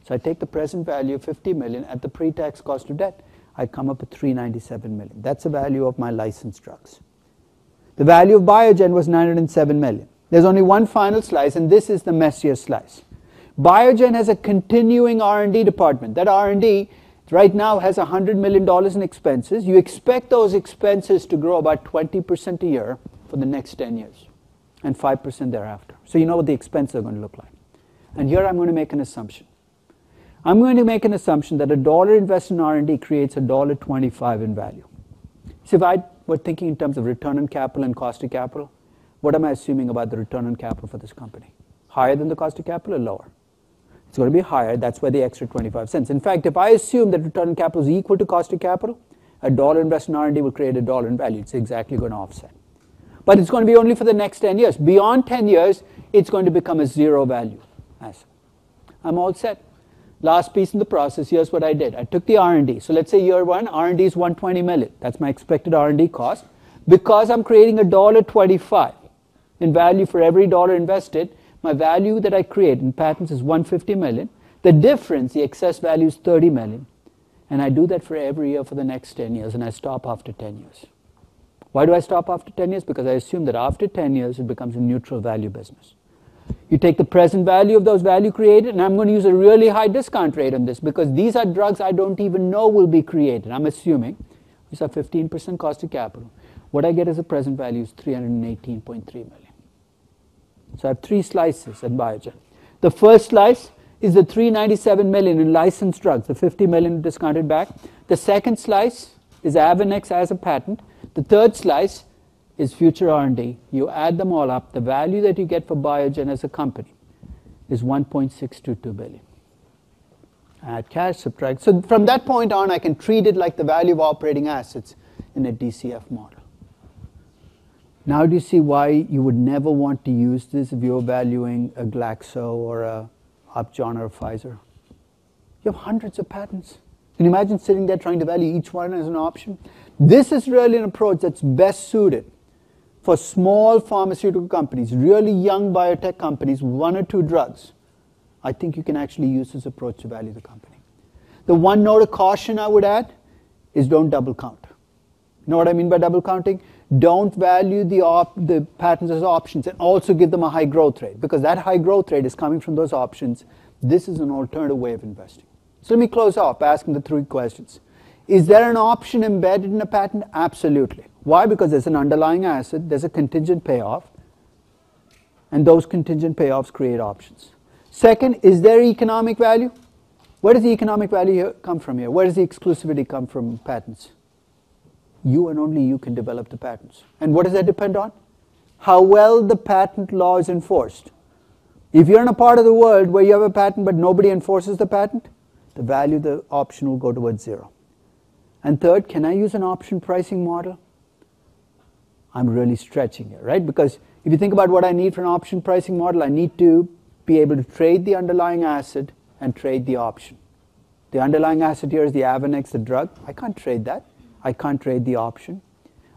So I take the present value of $50 million at the pre-tax cost of debt. I come up with $397 million. That's the value of my licensed drugs. The value of Biogen was $907 million. There's only one final slice, and this is the messier slice. Biogen has a continuing R&D department. That R&D right now has $100 million in expenses. You expect those expenses to grow about 20% a year for the next 10 years and 5% thereafter. So you know what the expenses are going to look like. And here I'm going to make an assumption. I'm going to make an assumption that $1 invested in R&D creates $1.25 in value. So if I were thinking in terms of return on capital and cost of capital, what am I assuming about the return on capital for this company? Higher than the cost of capital or lower? It's going to be higher. That's where the extra 25 cents. In fact, if I assume that return on capital is equal to cost of capital, $1 invested in R&D will create $1 in value. It's exactly going to offset. But it's going to be only for the next 10 years. Beyond 10 years, it's going to become a zero value asset. I'm all set. Last piece in the process, here's what I did. I took the R&D. So let's say year 1, R&D is $120 million. That's my expected R&D cost. Because I'm creating $1.25 in value for every dollar invested, my value that I create in patents is $150 million. The difference, the excess value, is $30 million. And I do that for every year for the next 10 years, and I stop after 10 years. Why do I stop after 10 years? Because I assume that after 10 years, it becomes a neutral value business. You take the present value of those value created, and I'm going to use a really high discount rate on this because these are drugs I don't even know will be created. I'm assuming these are 15% cost of capital. What I get as a present value is $318.3 million. So I have 3 slices at Biogen. The first slice is the $397 million in licensed drugs, the $50 million discounted back. The second slice is Amenex as a patent. The third slice is future R&D. You add them all up. The value that you get for Biogen as a company is $1.622 billion. Add cash, subtract. So from that point on, I can treat it like the value of operating assets in a DCF model. Now do you see why you would never want to use this if you're valuing a Glaxo or a Upjohn or a Pfizer? You have hundreds of patents. Can you imagine sitting there trying to value each one as an option? This is really an approach that's best suited for small pharmaceutical companies, really young biotech companies, 1 or 2 drugs. I think you can actually use this approach to value the company. The one note of caution I would add is don't double count. You know what I mean by double counting? Don't value the patents as options and also give them a high growth rate, because that high growth rate is coming from those options. This is an alternative way of investing. So let me close off by asking the 3 questions. Is there an option embedded in a patent? Absolutely. Why? Because there's an underlying asset, there's a contingent payoff, and those contingent payoffs create options. Second, is there economic value? Where does the economic value come from here? Where does the exclusivity come from patents? You and only you can develop the patents. And what does that depend on? How well the patent law is enforced. If you're in a part of the world where you have a patent but nobody enforces the patent, the value of the option will go towards 0. And third, can I use an option pricing model? I'm really stretching here, right? Because if you think about what I need for an option pricing model, I need to be able to trade the underlying asset and trade the option. The underlying asset here is the Avanex, the drug. I can't trade that. I can't trade the option.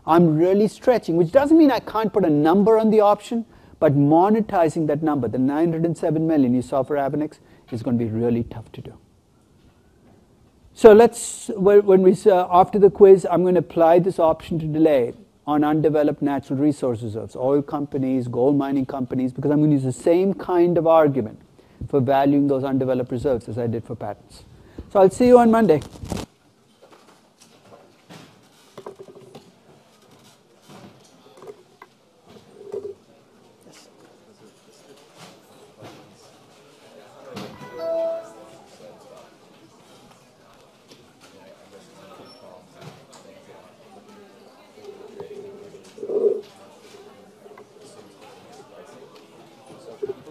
I'm really stretching, which doesn't mean I can't put a number on the option, but monetizing that number, the 907 million you saw for Avanex, is going to be really tough to do. So let's, when we after the quiz, I'm going to apply this option to delay on undeveloped natural resource reserves, oil companies, gold mining companies, because I'm going to use the same kind of argument for valuing those undeveloped reserves as I did for patents. So I'll see you on Monday.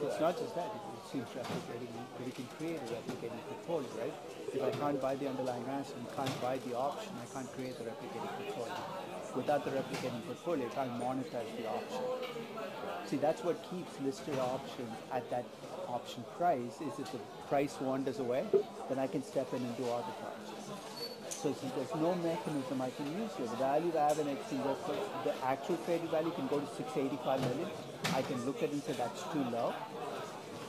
It's not just that, it seems replicating, but you can create a replicating portfolio, right? If I can't buy the underlying asset and can't buy the option, I can't create the replicating portfolio. Without the replicating portfolio, I can't monetize the option. See, that's what keeps listed options at that option price, is if the price wanders away, then I can step in and do arbitrage. So there's no mechanism I can use here. The value of Avanex, the actual traded value can go to 685 million. I can look at it and say that's too low,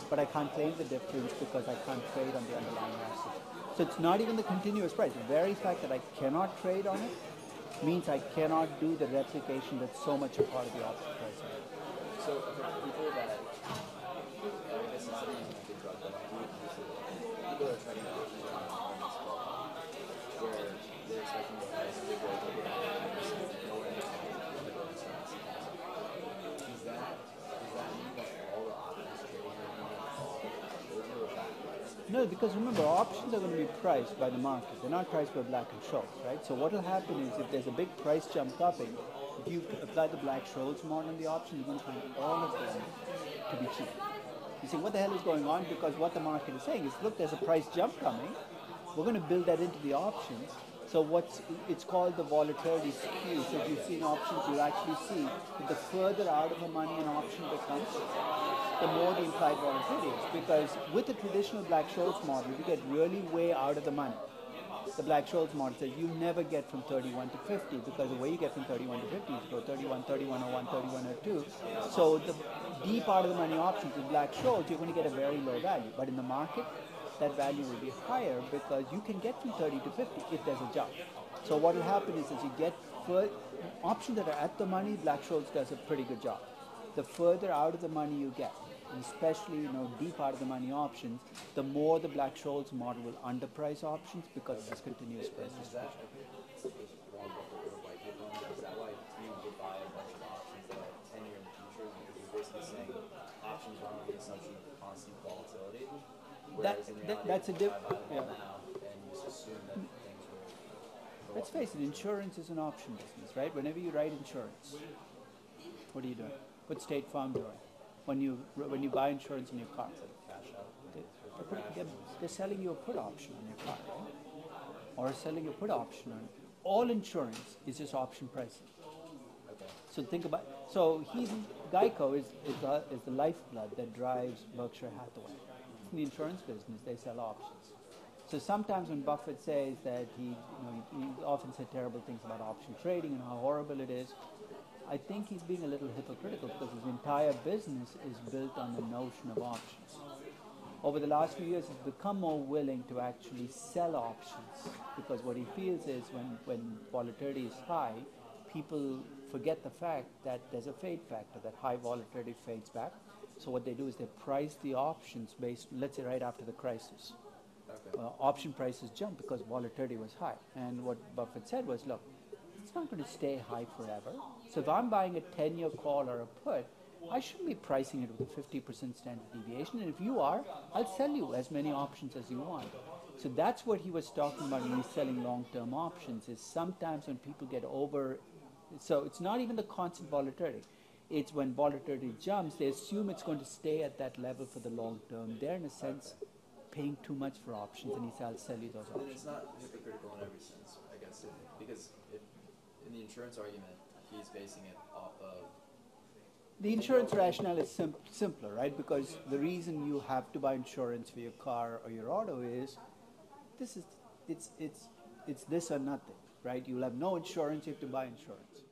but I can't claim the difference because I can't trade on the underlying asset. So it's not even the continuous price. The very fact that I cannot trade on it means I cannot do the replication that's so much a part of the option price. So for people that, I guess instead of using like a drug that do it usually, people are trading options on this call, where they're expecting the price to go over 5%, nowhere near 5%. Does that mean that all the options trading are going to fall over that price? No, because remember, options are going to be priced by the market. They're not priced by Black-Scholes, right? So what will happen is if there's a big price jump up, if you apply the Black-Scholes model on the option, you're going to find all of them to be cheap. You say, what the hell is going on? Because what the market is saying is, look, there's a price jump coming. We're going to build that into the options. So it's called the volatility skew. So if you've seen options, you'll actually see that the further out of the money an option becomes, the more the implied volatility is. Because with the traditional Black-Scholes model, you get really way out of the money. The Black-Scholes model says you never get from 31 to 50, because the way you get from 31 to 50 is to go 31, 3101, 3102. So the deep out of the money options with Black-Scholes, you're going to get a very low value. But in the market, that value will be higher because you can get from 30 to 50 if there's a jump. So what will happen is as you get options that are at the money, Black-Scholes does a pretty good job. The further out of the money you get, and especially deep out of the money options, the more the Black-Scholes model will underprice options because of this continuous price distribution. Is that why you would buy a bunch of options that are 10-year in the future? Because you're basically saying options run on the assumption of constant volatility. That's a different. Yeah. Now, and you just assume that things will. Let's face it, insurance is an option business, right? Whenever you write insurance, what are you doing? What's State Farm doing? When you buy insurance in your car, they're selling you a put option on your car, right? Or selling a put option on. All insurance is just option pricing. Okay. So think about. So Geico is the lifeblood that drives Berkshire Hathaway. In the insurance business, they sell options. So sometimes when Buffett says that he often said terrible things about option trading and how horrible it is, I think he's being a little hypocritical because his entire business is built on the notion of options. Over the last few years, he's become more willing to actually sell options because what he feels is when volatility is high, people forget the fact that there's a fade factor, that high volatility fades back. So what they do is they price the options based, let's say right after the crisis. Okay. Option prices jumped because volatility was high. And what Buffett said was, look, it's not going to stay high forever. So if I'm buying a 10-year call or a put, I shouldn't be pricing it with a 50% standard deviation. And if you are, I'll sell you as many options as you want. So that's what he was talking about when he's selling long-term options, is sometimes when people get over, so it's not even the constant volatility. It's when volatility jumps, they assume it's going to stay at that level for the long term. They're, in a sense, paying too much for options, and he says, I'll sell you those options. And it's not hypocritical in every sense, I guess, because if in the insurance argument, he's basing it off of The insurance rationale is simpler, right? Because the reason you have to buy insurance for your car or your auto is it's this or nothing, right? You'll have no insurance, you have to buy insurance.